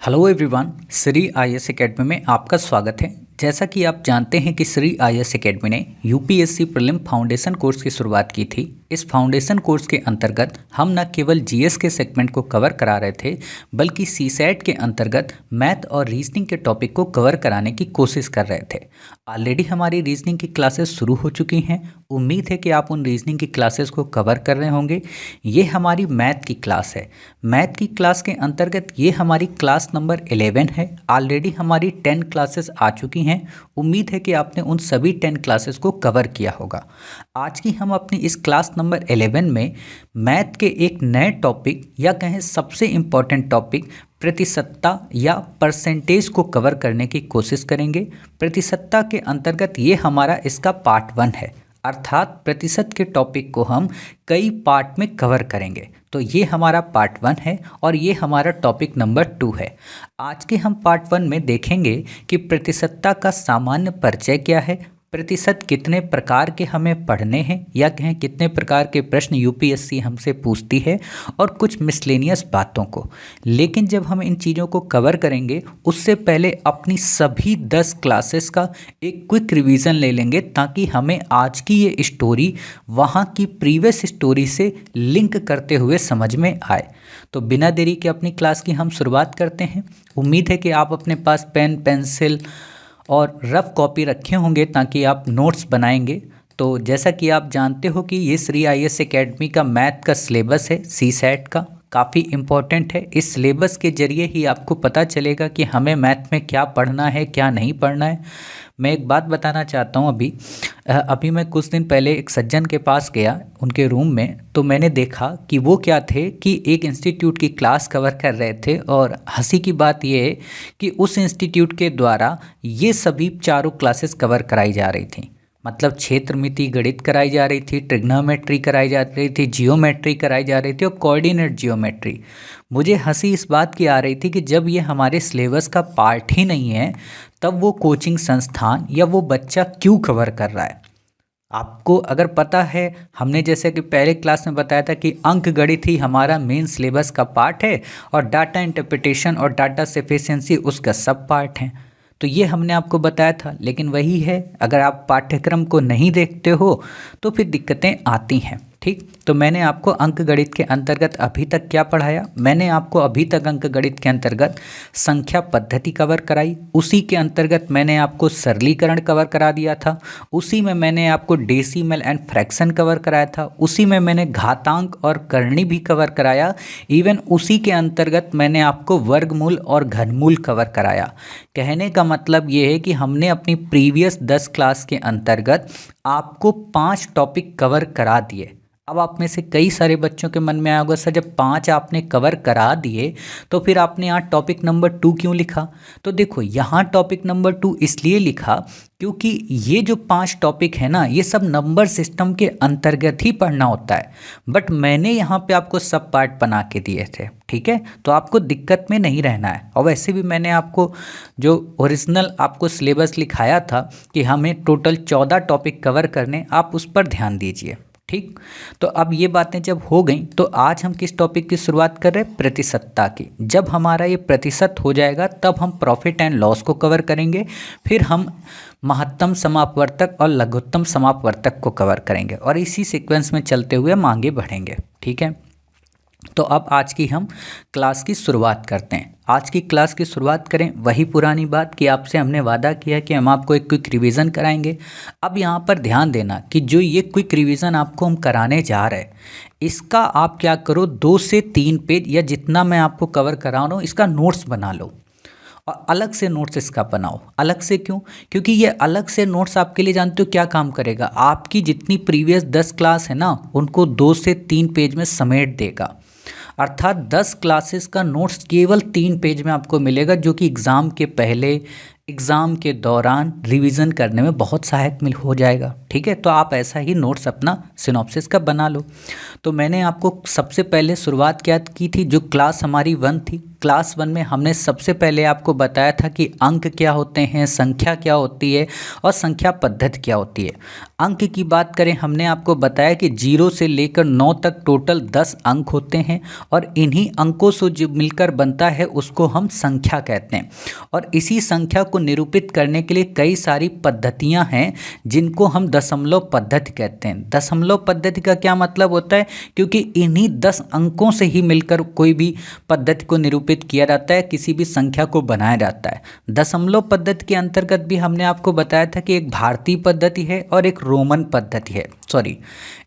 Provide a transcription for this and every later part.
Hello everyone, Shri IAS academy में आपका स्वागत है। जैसा कि आप जानते हैं कि श्री आईएएस एकेडमी ने यूपीएससी प्रीलिम फाउंडेशन कोर्स की शुरुआत की थी। इस फाउंडेशन कोर्स के अंतर्गत हम न केवल जीएस के सेगमेंट को कवर करा रहे थे, बल्कि सीसैट के अंतर्गत मैथ और रीजनिंग के टॉपिक को कवर कराने की कोशिश कर रहे थे। ऑलरेडी हमारी रीजनिंग की क्लासेस शुरू हो चुकी हैं। उम्मीद है कि आप उन रीजनिंग की क्लासेस को कवर कर रहे होंगे। ये हमारी मैथ की क्लास है। मैथ की क्लास के अंतर्गत ये हमारी क्लास नंबर 11 है। ऑलरेडी हमारी 10 क्लासेस आ चुकी हैं। उम्मीद है कि आपने उन सभी 10 क्लासेस को कवर किया होगा। आज की हम अपनी इस क्लास नंबर 11 में मैथ के एक नए टॉपिक या कहें सबसे इम्पॉर्टेंट टॉपिक प्रतिशतता या परसेंटेज को कवर करने की कोशिश करेंगे। प्रतिशतता के अंतर्गत ये हमारा इसका पार्ट 1 है, अर्थात प्रतिशत के टॉपिक को हम कई पार्ट में कवर करेंगे। तो ये हमारा पार्ट 1 है और ये हमारा टॉपिक नंबर 2 है। आज के हम पार्ट 1 में देखेंगे कि प्रतिशतता का सामान्य परिचय क्या है, प्रतिशत कितने प्रकार के हमें पढ़ने हैं या कहें कितने प्रकार के प्रश्न यूपीएससी हमसे पूछती है, और कुछ मिसलेनियस बातों को। लेकिन जब हम इन चीज़ों को कवर करेंगे उससे पहले अपनी सभी 10 क्लासेस का एक क्विक रिवीजन ले लेंगे, ताकि हमें आज की ये स्टोरी वहाँ की प्रीवियस स्टोरी से लिंक करते हुए समझ में आए। तो बिना देरी के अपनी क्लास की हम शुरुआत करते हैं। उम्मीद है कि आप अपने पास पेन, पेंसिल और रफ कॉपी रखे होंगे ताकि आप नोट्स बनाएंगे। तो जैसा कि आप जानते हो कि ये श्री आईएएस एकेडमी का मैथ का सिलेबस है, सीसैट का काफ़ी इम्पोर्टेंट है। इस सिलेबस के जरिए ही आपको पता चलेगा कि हमें मैथ में क्या पढ़ना है, क्या नहीं पढ़ना है। मैं एक बात बताना चाहता हूँ। अभी मैं कुछ दिन पहले एक सज्जन के पास गया, उनके रूम में, तो मैंने देखा कि वो क्या थे कि एक इंस्टीट्यूट की क्लास कवर कर रहे थे। और हंसी की बात ये है कि उस इंस्टीट्यूट के द्वारा ये सभी चारों क्लासेस कवर कराई जा रही थी। मतलब क्षेत्रमिति गणित कराई जा रही थी, ट्रिग्नोमेट्री कराई जा रही थी, जियोमेट्री कराई जा रही थी और कोऑर्डिनेट जियोमेट्री। मुझे हंसी इस बात की आ रही थी कि जब ये हमारे सिलेबस का पार्ट ही नहीं है, तब वो कोचिंग संस्थान या वो बच्चा क्यों कवर कर रहा है। आपको अगर पता है, हमने जैसे कि पहले क्लास में बताया था कि अंक गणित ही हमारा मेन सिलेबस का पार्ट है और डाटा इंटरप्रिटेशन और डाटा सफिशिएंसी उसका सब पार्ट है। तो ये हमने आपको बताया था। लेकिन वही है, अगर आप पाठ्यक्रम को नहीं देखते हो तो फिर दिक्कतें आती हैं। ठीक, तो मैंने आपको अंक गणित के अंतर्गत अभी तक क्या पढ़ाया? मैंने आपको अभी तक अंक गणित के अंतर्गत संख्या पद्धति कवर कराई, उसी के अंतर्गत मैंने आपको सरलीकरण कवर करा दिया था, उसी में मैंने आपको डेसिमल एंड फ्रैक्शन कवर कराया था, उसी में मैंने घातांक और करनी भी कवर कराया। इवन उसी के अंतर्गत मैंने आपको वर्गमूल और घनमूल कवर कराया। कहने का मतलब ये है कि हमने अपनी प्रीवियस 10 क्लास के अंतर्गत आपको 5 टॉपिक कवर करा दिए। अब आप में से कई सारे बच्चों के मन में आया होगा, सर जब 5 आपने कवर करा दिए तो फिर आपने यहाँ टॉपिक नंबर 2 क्यों लिखा? तो देखो, यहाँ टॉपिक नंबर 2 इसलिए लिखा क्योंकि ये जो 5 टॉपिक है ना, ये सब नंबर सिस्टम के अंतर्गत ही पढ़ना होता है। बट मैंने यहाँ पे आपको सब पार्ट बना के दिए थे, ठीक है? तो आपको दिक्कत में नहीं रहना है। और वैसे भी मैंने आपको जो ओरिजिनल आपको सिलेबस लिखाया था कि हमें टोटल 14 टॉपिक कवर करने, आप उस पर ध्यान दीजिए। ठीक, तो अब ये बातें जब हो गई तो आज हम किस टॉपिक की शुरुआत कर रहे हैं? प्रतिशतता की। जब हमारा ये प्रतिशत हो जाएगा तब हम प्रॉफिट एंड लॉस को कवर करेंगे, फिर हम महत्तम समापवर्तक और लघुत्तम समापवर्तक को कवर करेंगे, और इसी सीक्वेंस में चलते हुए हम आगे बढ़ेंगे। ठीक है, तो अब आज की हम क्लास की शुरुआत करते हैं। आज की क्लास की शुरुआत करें वही पुरानी बात कि आपसे हमने वादा किया कि हम आपको एक क्विक रिवीजन कराएंगे। अब यहाँ पर ध्यान देना कि जो ये क्विक रिवीजन आपको हम कराने जा रहे हैं, इसका आप क्या करो, 2 से 3 पेज या जितना मैं आपको कवर करा रहा हूँ इसका नोट्स बना लो, और अलग से नोट्स इसका बनाओ। अलग से क्यों? क्योंकि ये अलग से नोट्स आपके लिए जानते हो क्या काम करेगा? आपकी जितनी प्रीवियस 10 क्लास है ना, उनको 2 से 3 पेज में समेट देगा। अर्थात 10 क्लासेस का नोट्स केवल 3 पेज में आपको मिलेगा, जो कि एग्ज़ाम के पहले, एग्ज़ाम के दौरान रिवीजन करने में बहुत सहायक हो जाएगा। ठीक है, तो आप ऐसा ही नोट्स अपना सिनॉप्सिस का बना लो। तो मैंने आपको सबसे पहले शुरुआत क्या की थी? जो क्लास हमारी 1 थी, क्लास 1 में हमने सबसे पहले आपको बताया था कि अंक क्या होते हैं, संख्या क्या होती है और संख्या पद्धति क्या होती है। अंक की बात करें, हमने आपको बताया कि 0 से लेकर 9 तक टोटल 10 अंक होते हैं और इन्हीं अंकों से जो मिलकर बनता है उसको हम संख्या कहते हैं। और इसी संख्या को निरूपित करने के लिए कई सारी पद्धतियां हैं जिनको हम दशमलव पद्धति कहते हैं। दशमलव पद्धति का क्या मतलब होता है, क्योंकि इन्हीं 10 अंकों से ही मिलकर कोई भी पद्धति को निरूपित किया जाता है, किसी भी संख्या को बनाया जाता है। दशमलव पद्धति के अंतर्गत भी हमने आपको बताया था कि एक भारतीय पद्धति है और एक रोमन पद्धति है,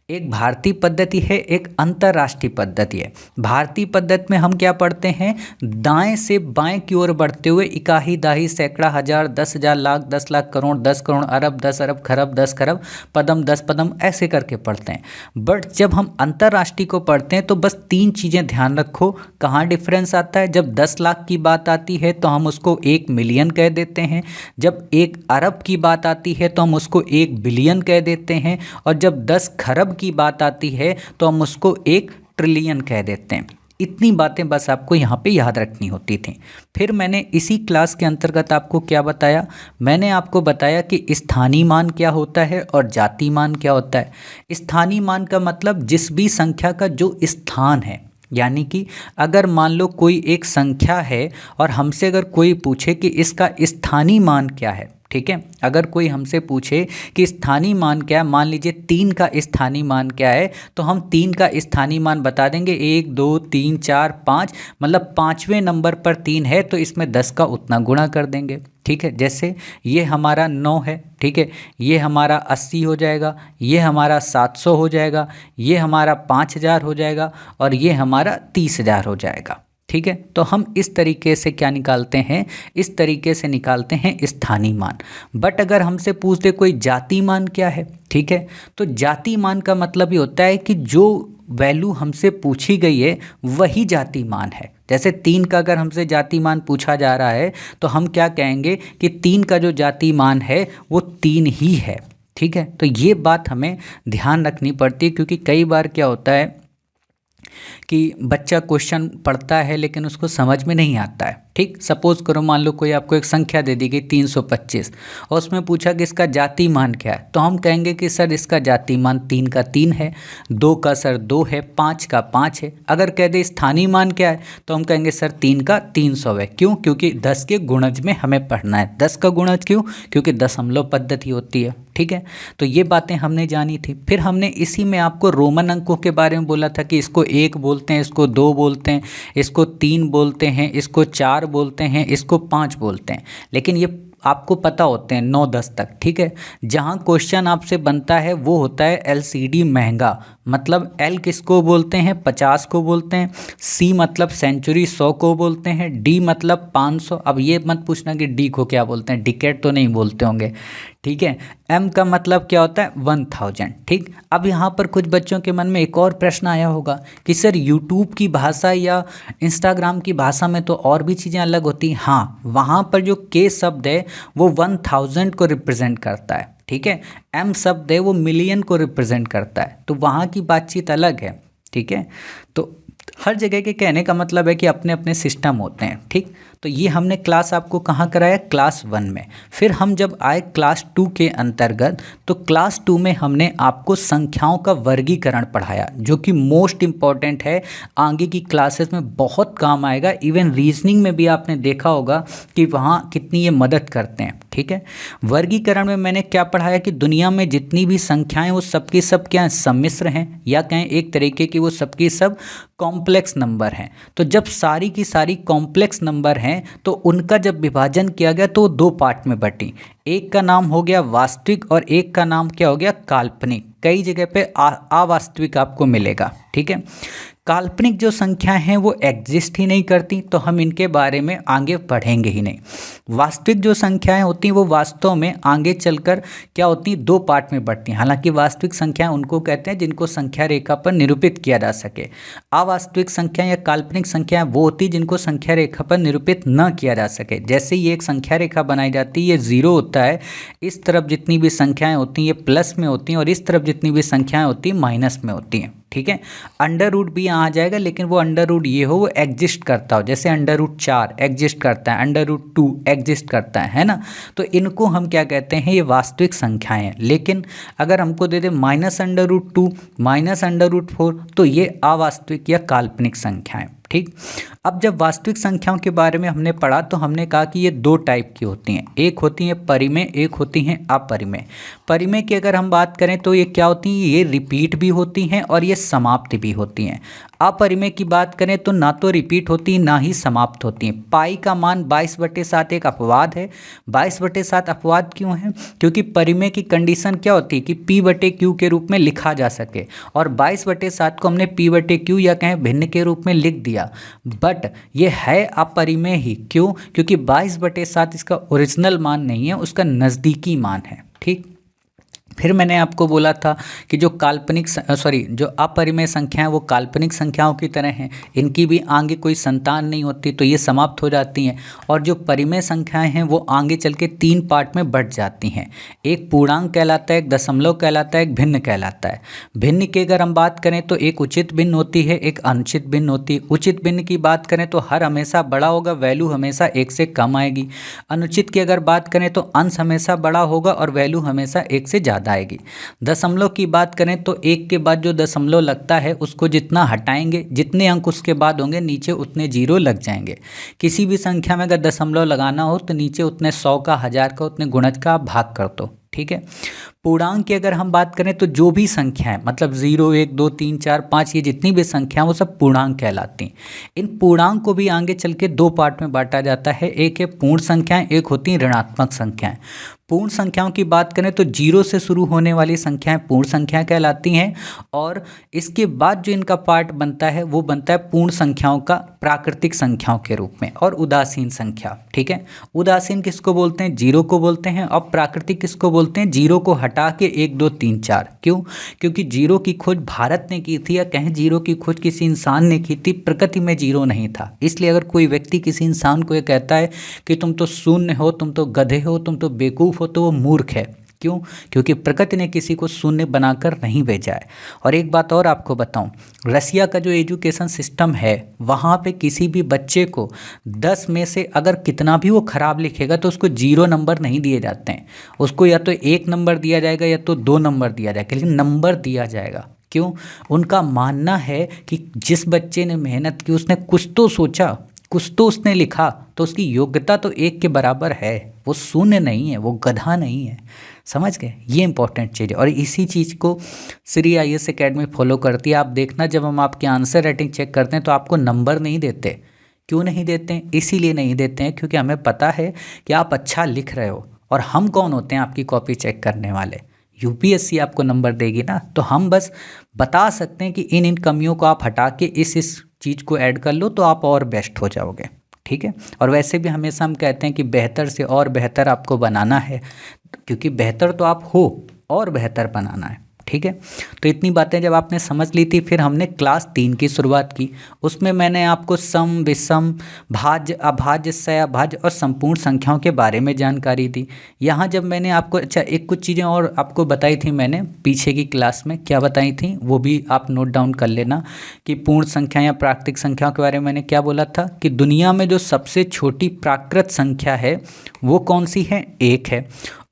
एक भारतीय पद्धति है, एक अंतर्राष्ट्रीय पद्धति है। भारतीय पद्धति में हम क्या पढ़ते हैं, दाएं से बाएं की ओर बढ़ते हुए इकाई दाही सैकड़ा हजार 10,000 लाख 10 लाख करोड़ 10 करोड़ अरब 10 अरब खरब 10 खरब पदम 10 पदम ऐसे करके पढ़ते हैं। बट जब हम अंतर्राष्ट्रीय को पढ़ते हैं तो बस 3 चीज़ें ध्यान रखो कहाँ डिफरेंस आता है। जब 10 लाख की बात आती है तो हम उसको 1 मिलियन कह देते हैं, जब 1 अरब की बात आती है तो हम उसको 1 बिलियन कह देते हैं, और जब 10 खरब की बात आती है तो हम उसको 1 ट्रिलियन कह देते हैं। इतनी बातें बस आपको यहाँ पे याद रखनी होती थी। फिर मैंने इसी क्लास के अंतर्गत आपको क्या बताया, मैंने आपको बताया कि स्थानीय मान क्या होता है और जातीय मान क्या होता है। स्थानीय मान का मतलब जिस भी संख्या का जो स्थान है, यानी कि अगर मान लो कोई एक संख्या है और हमसे अगर कोई पूछे कि इसका स्थानीय मान क्या है, ठीक है, अगर कोई हमसे पूछे कि स्थानीय मान क्या है, मान लीजिए 3 का स्थानीय मान क्या है, तो हम 3 का स्थानीय मान बता देंगे 1 2 3 4 5, मतलब 5वें नंबर पर 3 है तो इसमें 10 का उतना गुणा कर देंगे। ठीक है, जैसे ये हमारा 9 है, ठीक है, ये हमारा 80 हो जाएगा, ये हमारा 700 हो जाएगा, ये हमारा 5000 हो जाएगा और ये हमारा 30,000 हो जाएगा। ठीक है, तो हम इस तरीके से क्या निकालते हैं, इस तरीके से निकालते हैं स्थानीय मान। बट अगर हमसे पूछ दे कोई जातीय मान क्या है, ठीक है, तो जातीय मान का मतलब ये होता है कि जो वैल्यू हमसे पूछी गई है वही जातीय मान है। जैसे 3 का अगर हमसे जातीय मान पूछा जा रहा है तो हम क्या कहेंगे कि 3 का जो जातीय मान है वो 3 ही है। ठीक है, तो ये बात हमें ध्यान रखनी पड़ती है, क्योंकि कई बार क्या होता है कि बच्चा क्वेश्चन पढ़ता है लेकिन उसको समझ में नहीं आता है। ठीक, सपोज करो मान लो कोई आपको एक संख्या दे दी गई 325 और उसमें पूछा कि इसका जातीय मान क्या है, तो हम कहेंगे कि सर इसका जातीय मान 3 का 3 है, 2 का सर 2 है, 5 का 5 है। अगर कह दे स्थानीय मान क्या है तो हम कहेंगे सर 3 का 300 है। क्यों? क्योंकि 10 के गुणज में हमें पढ़ना है। 10 का गुणज क्यों? क्योंकि दशमलव पद्धति होती है। ठीक है, तो ये बातें हमने जानी थी। फिर हमने इसी में आपको रोमन अंकों के बारे में बोला था कि इसको 1 बोलते हैं, इसको 2 बोलते हैं, इसको 3 बोलते हैं, इसको 4 बोलते हैं, इसको 5 बोलते हैं। लेकिन ये आपको पता होते हैं 9-10 तक। ठीक है, जहाँ क्वेश्चन आपसे बनता है वो होता है LCD महंगा, मतलब L किसको बोलते हैं, 50 को बोलते हैं, C मतलब सेंचुरी 100 को बोलते हैं, D मतलब 500। अब ये मत पूछना कि D को क्या बोलते हैं, डिकेड तो नहीं बोलते होंगे। ठीक है, M का मतलब क्या होता है, 1000। ठीक, अब यहाँ पर कुछ बच्चों के मन में एक और प्रश्न आया होगा कि सर यूट्यूब की भाषा या इंस्टाग्राम की भाषा में तो और भी चीज़ें अलग होती हैं। हाँ, वहाँ पर जो K शब्द है वो 1000 को रिप्रेजेंट करता है। ठीक है, M शब्द है वो मिलियन को रिप्रेजेंट करता है, तो वहाँ की बातचीत अलग है। ठीक है, तो हर जगह के कहने का मतलब है कि अपने अपने सिस्टम होते हैं। ठीक, तो ये हमने क्लास आपको कहाँ कराया, क्लास 1 में। फिर हम जब आए क्लास 2 के अंतर्गत, तो क्लास 2 में हमने आपको संख्याओं का वर्गीकरण पढ़ाया, जो कि मोस्ट इम्पॉर्टेंट है, आगे की क्लासेस में बहुत काम आएगा। इवन रीजनिंग में भी आपने देखा होगा कि वहाँ कितनी ये मदद करते हैं। ठीक है, वर्गीकरण में मैंने क्या पढ़ाया कि दुनिया में जितनी भी संख्याएं वो सबकी सब क्या सम्मिश्र हैं, या कहें एक तरीके की वो सबकी सब कॉम्प्लेक्स नंबर हैं। तो जब सारी की सारी कॉम्प्लेक्स नंबर हैं तो उनका जब विभाजन किया गया तो 2 पार्ट में बटी। एक का नाम हो गया वास्तविक और एक का नाम क्या हो गया, काल्पनिक। कई जगह पे अवास्तविक आपको मिलेगा। ठीक है, काल्पनिक जो संख्याएं हैं वो एग्जिस्ट ही नहीं करती, तो हम इनके बारे में आगे पढ़ेंगे ही नहीं। वास्तविक जो संख्याएं होती हैं वो वास्तव में आगे चलकर क्या होती हैं, 2 पार्ट में बढ़ती हैं। हालांकि वास्तविक संख्याएं उनको कहते हैं जिनको संख्या रेखा पर निरूपित किया जा सके। अवास्तविक संख्या या काल्पनिक संख्याएं वो होती हैं जिनको संख्या रेखा पर निरूपित न किया जा सके। जैसे ये एक संख्या रेखा बनाई जाती है, ये 0 होता है, इस तरफ जितनी भी संख्याएं होती हैं ये प्लस में होती हैं और इस तरफ जितनी भी संख्याएं होती हैं माइनस में होती हैं। ठीक है। अंडर रूट भी यहाँ आ जाएगा, लेकिन वो अंडर रूट ये हो वो एग्जिस्ट करता हो, जैसे अंडर रूट 4 एग्जिस्ट करता है, अंडर रूट 2 एग्जिस्ट करता है ना। तो इनको हम क्या कहते हैं, ये वास्तविक संख्याएं हैं। लेकिन अगर हमको दे दे -√2 -√4 तो ये अवास्तविक या काल्पनिक संख्याएं। ठीक। अब जब वास्तविक संख्याओं के बारे में हमने पढ़ा तो हमने कहा कि ये दो टाइप की होती हैं, एक होती है परिमेय, एक होती हैं अपरिमेय। परिमेय की अगर हम बात करें तो ये क्या होती हैं, ये रिपीट भी होती हैं और ये समाप्त भी होती हैं। अपरिमेय की बात करें तो ना तो रिपीट होती ना ही समाप्त होती हैं। पाई का मान 22/7 एक अपवाद है। 22/7 अपवाद क्यों है, क्योंकि परिमेय की कंडीशन क्या होती है कि P/Q के रूप में लिखा जा सके, और 22/7 को हमने P/Q या कहें भिन्न के रूप में लिख दिया। बट ये है अपरिमेय ही, क्यों, क्योंकि 22/7 इसका ओरिजिनल मान नहीं है, उसका नज़दीकी मान है। ठीक। फिर मैंने आपको बोला था कि जो जो अपरिमेय संख्याएं वो काल्पनिक संख्याओं की तरह हैं, इनकी भी आगे कोई संतान नहीं होती तो ये समाप्त हो जाती हैं। और जो परिमेय संख्याएं हैं वो आगे चल के 3 पार्ट में बढ़ जाती हैं, एक पूर्णांक कहलाता है, एक दशमलव कहलाता है, एक भिन्न कहलाता है। भिन्न की अगर हम बात करें तो एक उचित भिन्न होती है, एक अनुचित भिन्न होती है। उचित भिन्न की बात करें तो हर हमेशा बड़ा होगा, वैल्यू हमेशा 1 से कम आएगी। अनुचित की अगर बात करें तो अंश हमेशा बड़ा होगा और वैल्यू हमेशा 1 से ज़्यादा आएगी। दशमलव की बात करें तो 1 के बाद जो दशमलव लगता है उसको जितना हटाएंगे, जितने अंक उसके बाद होंगे नीचे उतने जीरो लग जाएंगे। किसी भी संख्या में अगर दशमलव लगाना हो तो नीचे उतने 100 का, 1000 का, उतने गुणज का आप भाग कर दो। ठीक है। पूर्णांक की अगर हम बात करें तो जो भी संख्या है, मतलब 0, 1, 2, 3, 4, 5, ये जितनी भी संख्या वो सब पूर्णांक कहलाती हैं। इन पूर्णांक को भी आगे चल के 2 पार्ट में बांटा जाता है, एक है पूर्ण संख्याएं, एक होती हैं ऋणात्मक संख्याएं। पूर्ण संख्याओं की बात करें तो 0 से शुरू होने वाली संख्याएं पूर्ण संख्या कहलाती हैं, और इसके बाद जो इनका पार्ट बनता है वो बनता है पूर्ण संख्याओं का प्राकृतिक संख्याओं के रूप में, और उदासीन संख्या। ठीक है। उदासीन किसको बोलते हैं, 0 को बोलते हैं, और प्राकृतिक किसको बोलते हैं, 0 को हटा के 1, 2, 3, 4। क्यों, क्योंकि 0 की खोज भारत ने की थी, या कहें 0 की खोज किसी इंसान ने की थी, प्रकृति में 0 नहीं था। इसलिए अगर कोई व्यक्ति किसी इंसान को ये कहता है कि तुम तो शून्य हो, तुम तो गधे हो, तुम तो बेवकूफ़ हो, तो वो मूर्ख है। क्यों, क्योंकि प्रकृति ने किसी को शून्य बनाकर नहीं भेजा है। और एक बात और आपको बताऊं, रसिया का जो एजुकेशन सिस्टम है वहाँ पे किसी भी बच्चे को 10 में से अगर कितना भी वो खराब लिखेगा तो उसको 0 नंबर नहीं दिए जाते हैं, उसको या तो 1 नंबर दिया जाएगा या तो 2 नंबर दिया जाएगा, लेकिन नंबर दिया जाएगा। क्यों, उनका मानना है कि जिस बच्चे ने मेहनत की, उसने कुछ तो सोचा, कुछ तो उसने लिखा, तो उसकी योग्यता तो 1 के बराबर है, वो शून्य नहीं है, वो गधा नहीं है। समझ गए, ये इंपॉर्टेंट चीज़ है। और इसी चीज़ को श्री IAS एकेडमी फॉलो करती है। आप देखना, जब हम आपके आंसर राइटिंग चेक करते हैं तो आपको नंबर नहीं देते। क्यों नहीं देते हैं, इसीलिए नहीं देते हैं क्योंकि हमें पता है कि आप अच्छा लिख रहे हो, और हम कौन होते हैं आपकी कॉपी चेक करने वाले, UPSC आपको नंबर देगी ना। तो हम बस बता सकते हैं कि इन कमियों को आप हटा के इस चीज़ को ऐड कर लो तो आप और बेस्ट हो जाओगे। ठीक है। और वैसे भी हमेशा हम कहते हैं कि बेहतर से और बेहतर आपको बनाना है, क्योंकि बेहतर तो आप हो, और बेहतर बनाना है। ठीक है। तो इतनी बातें जब आपने समझ ली थी, फिर हमने क्लास 3 की शुरुआत की। उसमें मैंने आपको सम, विषम, भाज्य, अभाज्य, सहअभाज्य और संपूर्ण संख्याओं के बारे में जानकारी दी। यहाँ जब मैंने आपको एक कुछ चीज़ें और आपको बताई थी, मैंने पीछे की क्लास में क्या बताई थी वो भी आप नोट डाउन कर लेना, कि पूर्ण संख्या या प्राकृतिक संख्याओं के बारे में मैंने क्या बोला था, कि दुनिया में जो सबसे छोटी प्राकृत संख्या है वो कौन सी है, 1 है।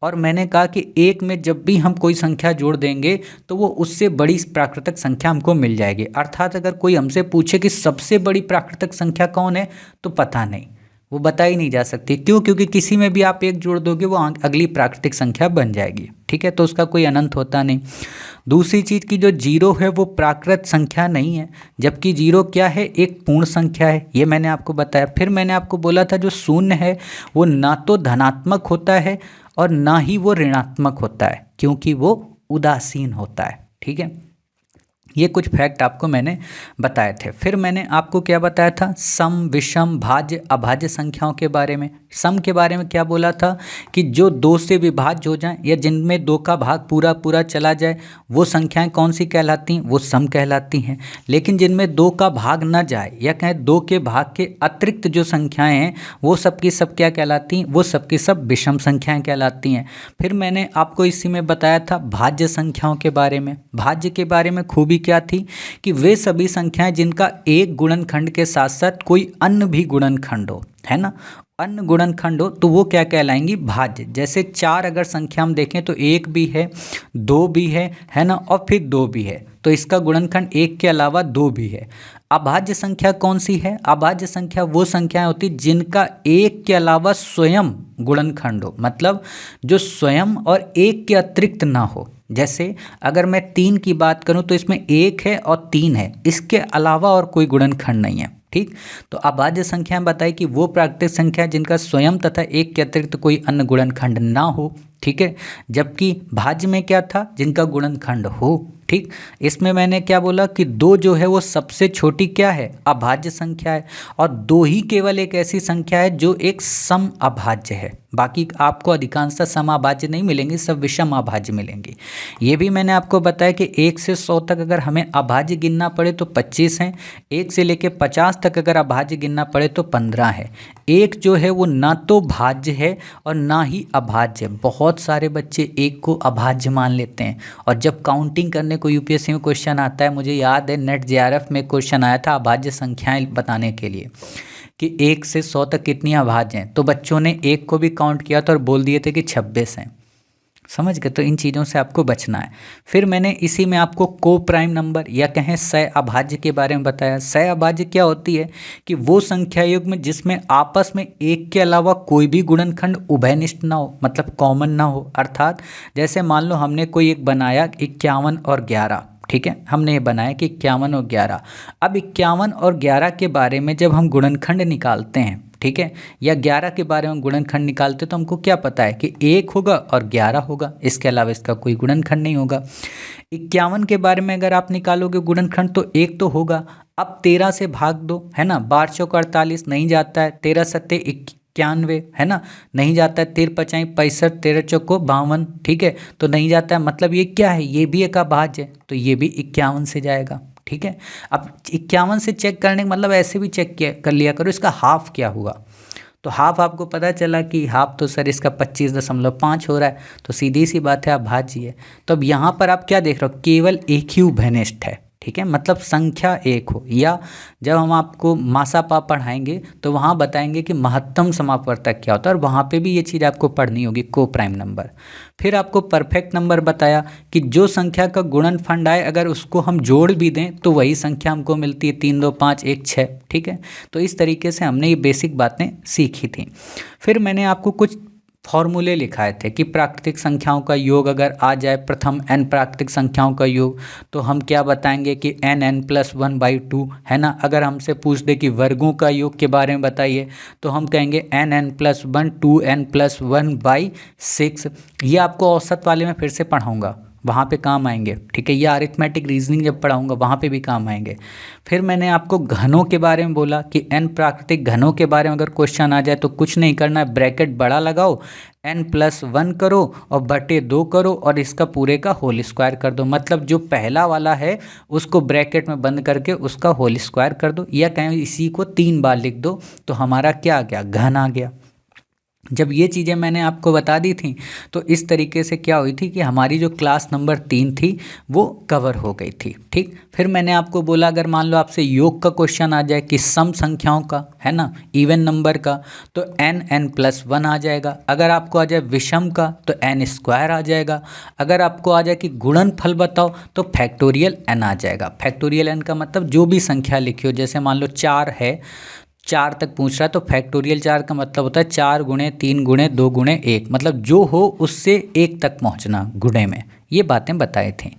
और मैंने कहा कि 1 में जब भी हम कोई संख्या जोड़ देंगे तो वो उससे बड़ी प्राकृतिक संख्या हमको मिल जाएगी। अर्थात अगर कोई हमसे पूछे कि सबसे बड़ी प्राकृतिक संख्या कौन है, तो पता नहीं, वो बता ही नहीं जा सकती। क्यों, क्योंकि किसी में भी आप 1 जोड़ दोगे वो अगली प्राकृतिक संख्या बन जाएगी। ठीक है। तो उसका कोई अनंत होता नहीं। दूसरी चीज़ की जो 0 है वो प्राकृत संख्या नहीं है, जबकि 0 क्या है, एक पूर्ण संख्या है, ये मैंने आपको बताया। फिर मैंने आपको बोला था जो शून्य है वो ना तो धनात्मक होता है और ना ही वो ऋणात्मक होता है, क्योंकि वो उदासीन होता है। ठीक है। ये कुछ फैक्ट आपको मैंने बताए थे। फिर मैंने आपको क्या बताया था, सम, विषम, भाज्य, अभाज्य संख्याओं के बारे में। सम के बारे में क्या बोला था कि जो 2 से विभाज्य हो जाएं या जिनमें 2 का भाग पूरा पूरा चला जाए वो संख्याएं कौन सी कहलाती हैं, वो सम कहलाती हैं। लेकिन जिनमें 2 का भाग न जाए, या कहें 2 के भाग के अतिरिक्त जो संख्याएं हैं वो सब की सब क्या कहलाती हैं, वो सब की सब विषम संख्याएं कहलाती हैं। फिर मैंने आपको इसी में बताया था भाज्य संख्याओं के बारे में। भाज्य के बारे में खूबी क्या थी कि वे सभी संख्याएं जिनका एक गुणनखंड के साथ साथ कोई अन्य भी गुणनखंड हो, है ना, अन्य गुणनखंड हो, तो वो क्या कहलाएंगी, भाज्य। जैसे 4 अगर संख्या हम देखें तो 1 भी है, 2 भी है ना, और फिर 2 भी है, तो इसका गुणनखंड 1 के अलावा 2 भी है। अभाज्य संख्या कौन सी है? अभाज्य संख्या वो संख्याएं होती जिनका 1 के अलावा स्वयं गुणनखंड हो, मतलब जो स्वयं और 1 के अतिरिक्त ना हो। जैसे अगर मैं 3 की बात करूं तो इसमें 1 है और 3 है, इसके अलावा और कोई गुणनखंड नहीं है। ठीक, तो अभाज्य संख्याएं बताई कि वो प्राकृतिक संख्या जिनका स्वयं तथा 1 के अतिरिक्त कोई अन्य गुणनखंड ना हो। ठीक है, जबकि भाज्य में क्या था, जिनका गुणनखंड हो। ठीक, इसमें मैंने क्या बोला कि 2 जो है वो सबसे छोटी क्या है, अभाज्य संख्या है, और 2 ही केवल एक ऐसी संख्या है जो एक सम अभाज्य है। बाकी आपको अधिकांशतः सम अभाज्य नहीं मिलेंगे, सब विषम अभाज्य मिलेंगे। ये भी मैंने आपको बताया कि 1 से 100 तक अगर हमें अभाज्य गिनना पड़े तो 25 हैं, 1 से लेकर 50 तक अगर अभाज्य गिनना पड़े तो 15 है। एक जो है वो ना तो भाज्य है और ना ही अभाज्य। बहुत सारे बच्चे एक को अभाज्य मान लेते हैं, और जब काउंटिंग करने को यूपीएससी में क्वेश्चन आता है, मुझे याद है नेट जेआरएफ में क्वेश्चन आया था अभाज्य संख्याएं बताने के लिए कि 1 से 100 तक कितनी अभाज्य हैं, तो बच्चों ने 1 को भी काउंट किया था और बोल दिए थे कि 26 हैं। समझ गए? तो इन चीज़ों से आपको बचना है। फिर मैंने इसी में आपको को प्राइम नंबर या कहें सह अभाज्य के बारे में बताया। सह अभाज्य क्या होती है कि वो संख्या युग्म जिसमें आपस में 1 के अलावा कोई भी गुणनखंड उभयनिष्ठ ना हो, मतलब कॉमन ना हो। अर्थात जैसे मान लो हमने कोई एक बनाया 51 और 11, ठीक है, हमने ये बनाया कि 51 और 11। अब 51 और 11 के बारे में जब हम गुणनखंड निकालते हैं, ठीक है, या 11 के बारे में गुणनखंड निकालते तो हमको क्या पता है कि 1 होगा और 11 होगा, इसके अलावा इसका कोई गुणनखंड नहीं होगा। 51 के बारे में अगर आप निकालोगे गुणनखंड तो 1 तो होगा। अब 13 से भाग दो, है ना, 12 चौक 48 नहीं जाता है, 13 सत्ते 91, है ना, नहीं जाता है, 13 पचाई 65, 13 चौको 52, ठीक है, तो नहीं जाता है। मतलब ये क्या है, ये भी एक अभाज्य है, तो ये भी 51 से जाएगा। ठीक है, अब 51 से चेक करने का मतलब ऐसे भी चेक कर लिया करो इसका हाफ क्या हुआ। तो हाफ आपको पता चला कि हाफ तो सर इसका 25.5 हो रहा है, तो सीधी सी बात है अभाज्य है। तो अब यहाँ पर आप क्या देख रहे हो, केवल एक ही उभयनिष्ठ है। ठीक है, मतलब संख्या एक हो, या जब हम आपको मासापा पढ़ाएंगे तो वहाँ बताएंगे कि महत्तम समापवर्तक क्या होता है, और वहाँ पे भी ये चीज़ आपको पढ़नी होगी, को प्राइम नंबर। फिर आपको परफेक्ट नंबर बताया कि जो संख्या का गुणनफंड आए अगर उसको हम जोड़ भी दें तो वही संख्या हमको मिलती है, 3 2 5 1 6। ठीक है, तो इस तरीके से हमने ये बेसिक बातें सीखी थी। फिर मैंने आपको कुछ फॉर्मूले लिखाए थे कि प्राकृतिक संख्याओं का योग अगर आ जाए, प्रथम n प्राकृतिक संख्याओं का योग, तो हम क्या बताएंगे कि n(n+1/2), है ना। अगर हमसे पूछ दे कि वर्गों का योग के बारे में बताइए तो हम कहेंगे n(n+1) 2n+1/6। ये आपको औसत वाले में फिर से पढ़ाऊँगा, वहाँ पे काम आएंगे। ठीक है, या अरिथमेटिक रीजनिंग जब पढ़ाऊंगा वहाँ पे भी काम आएंगे। फिर मैंने आपको घनों के बारे में बोला कि n प्राकृतिक घनों के बारे में अगर क्वेश्चन आ जाए तो कुछ नहीं करना है, ब्रैकेट बड़ा लगाओ, n+1 करो और बटे 2 करो और इसका पूरे का होल स्क्वायर कर दो। मतलब जो पहला वाला है उसको ब्रैकेट में बंद करके उसका होल स्क्वायर कर दो, या कहें इसी को 3 बार लिख दो, तो हमारा क्या आ गया, घन आ गया। जब ये चीज़ें मैंने आपको बता दी थी तो इस तरीके से क्या हुई थी कि हमारी जो क्लास नंबर 3 थी वो कवर हो गई थी। ठीक, फिर मैंने आपको बोला अगर मान लो आपसे योग का क्वेश्चन आ जाए कि सम संख्याओं का, है ना, इवन नंबर का, तो n(n+1) आ जाएगा। अगर आपको आ जाए विषम का तो n² आ जाएगा। अगर आपको आ जाए कि गुणनफल बताओ तो फैक्टोरियल n आ जाएगा। फैक्टोरियल n का मतलब जो भी संख्या लिखी हो, जैसे मान लो 4 है, 4 तक पूछ रहा है तो फैक्टोरियल 4 का मतलब होता है 4 गुणे 3 गुणे 2 गुणे 1, मतलब जो हो उससे 1 तक पहुंचना गुणे में। ये बातें बताए थे।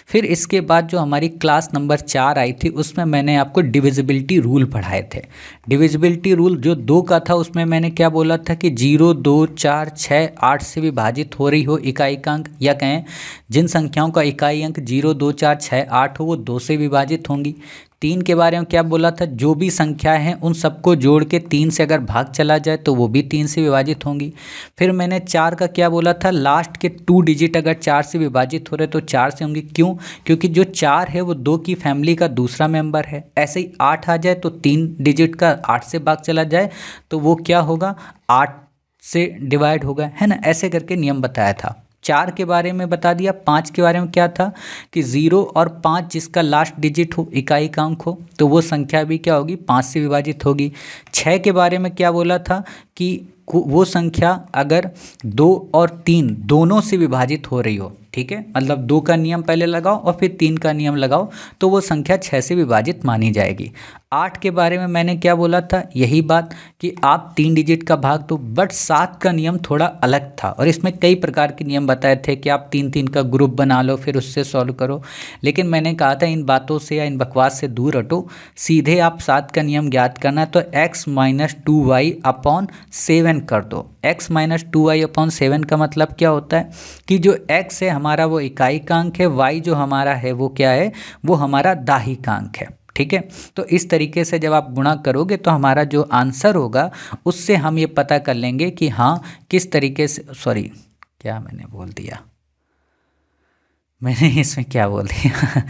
फिर इसके बाद जो हमारी क्लास नंबर 4 आई थी उसमें मैंने आपको डिविजिबिलिटी रूल पढ़ाए थे। डिविजिबिलिटी रूल जो 2 का था उसमें मैंने क्या बोला था कि 0 2 4 6 8 से विभाजित हो रही हो इकाई का अंक, या कहें जिन संख्याओं का इकाई अंक 0 2 4 6 8 हो वो 2 से विभाजित होंगी। 3 के बारे में क्या बोला था, जो भी संख्या है उन सबको जोड़ के 3 से अगर भाग चला जाए तो वो भी 3 से विभाजित होंगी। फिर मैंने 4 का क्या बोला था, लास्ट के 2 डिजिट अगर 4 से विभाजित हो रहे तो 4 से होंगी। क्यों? क्योंकि जो 4 है वो 2 की फैमिली का दूसरा मेंबर है। ऐसे ही 8 आ जाए तो 3 डिजिट का 8 से भाग चला जाए तो वो क्या होगा, 8 से डिवाइड होगा, है ना। ऐसे करके नियम बताया था। 4 के बारे में बता दिया। 5 के बारे में क्या था कि 0 और 5 जिसका लास्ट डिजिट हो, इकाई का अंक हो, तो वो संख्या भी क्या होगी, 5 से विभाजित होगी। 6 के बारे में क्या बोला था कि वो संख्या अगर 2 और 3 दोनों से विभाजित हो रही हो, ठीक है, मतलब 2 का नियम पहले लगाओ और फिर 3 का नियम लगाओ, तो वो संख्या 6 से विभाजित मानी जाएगी। 8 के बारे में मैंने क्या बोला था, यही बात कि आप 3 डिजिट का भाग दो, बट 7 का नियम थोड़ा अलग था और इसमें कई प्रकार के नियम बताए थे कि आप 3-3 का ग्रुप बना लो फिर उससे सॉल्व करो, लेकिन मैंने कहा था इन बातों से या इन बकवास से दूर हटो, सीधे आप 7 का नियम ज्ञात करना, तो x माइनस 2y अपॉन 7 कर दो। x माइनस 2y अपॉन 7 का मतलब क्या होता है कि जो x है हमारा वो इकाई का अंक है, y जो हमारा है वो क्या है, वो हमारा दाही का अंक है, ठीक है। तो इस तरीके से जब आप गुणा करोगे तो हमारा जो आंसर होगा उससे हम ये पता कर लेंगे कि हाँ किस तरीके से, सॉरी क्या मैंने बोल दिया, मैंने इसमें क्या बोल दिया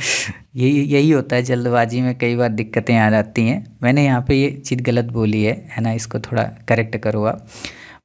यही होता है, जल्दबाजी में कई बार दिक्कतें आ जाती हैं। मैंने यहाँ पे ये चीज़ गलत बोली है ना, इसको थोड़ा करेक्ट करो आप।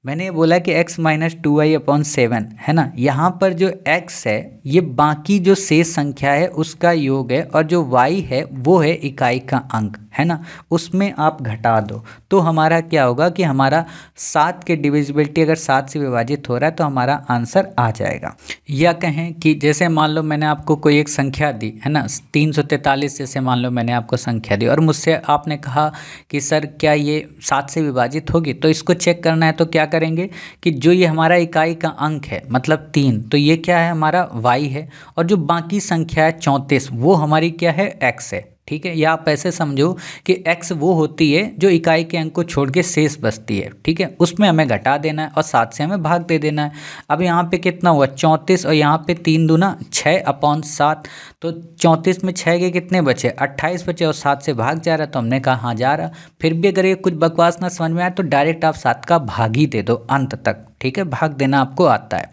मैंने ये बोला कि x माइनस 2y अपॉन 7 है ना, यहाँ पर जो x है ये बाकी जो शेष संख्या है उसका योग है और जो y है वो है इकाई का अंक, है ना, उसमें आप घटा दो, तो हमारा क्या होगा कि हमारा 7 के डिविजिबिलिटी अगर 7 से विभाजित हो रहा है तो हमारा आंसर आ जाएगा। या कहें कि जैसे मान लो मैंने आपको कोई एक संख्या दी है ना, 343, जैसे मान लो मैंने आपको संख्या दी और मुझसे आपने कहा कि सर क्या ये 7 से विभाजित होगी, तो इसको चेक करना है तो क्या करेंगे कि जो ये हमारा इकाई का अंक है मतलब 3, तो ये क्या है हमारा y है, और जो बाकी संख्या है 34 वो हमारी क्या है x है, ठीक है। या आप ऐसे समझो कि x वो होती है जो इकाई के अंक को छोड़ के शेष बचती है, ठीक है, उसमें हमें घटा देना है और 7 से हमें भाग दे देना है। अब यहाँ पे कितना हुआ 34 और यहाँ पे 3 दूना 6 अपॉन 7, तो 34 में 6 के कितने बचे 28 बचे और 7 से भाग जा रहा, तो हमने कहा हाँ जा रहा। फिर भी अगर ये कुछ बकवास ना समझ में आए तो डायरेक्ट आप 7 का भाग ही दे दो अंत तक, ठीक है, भाग देना आपको आता है।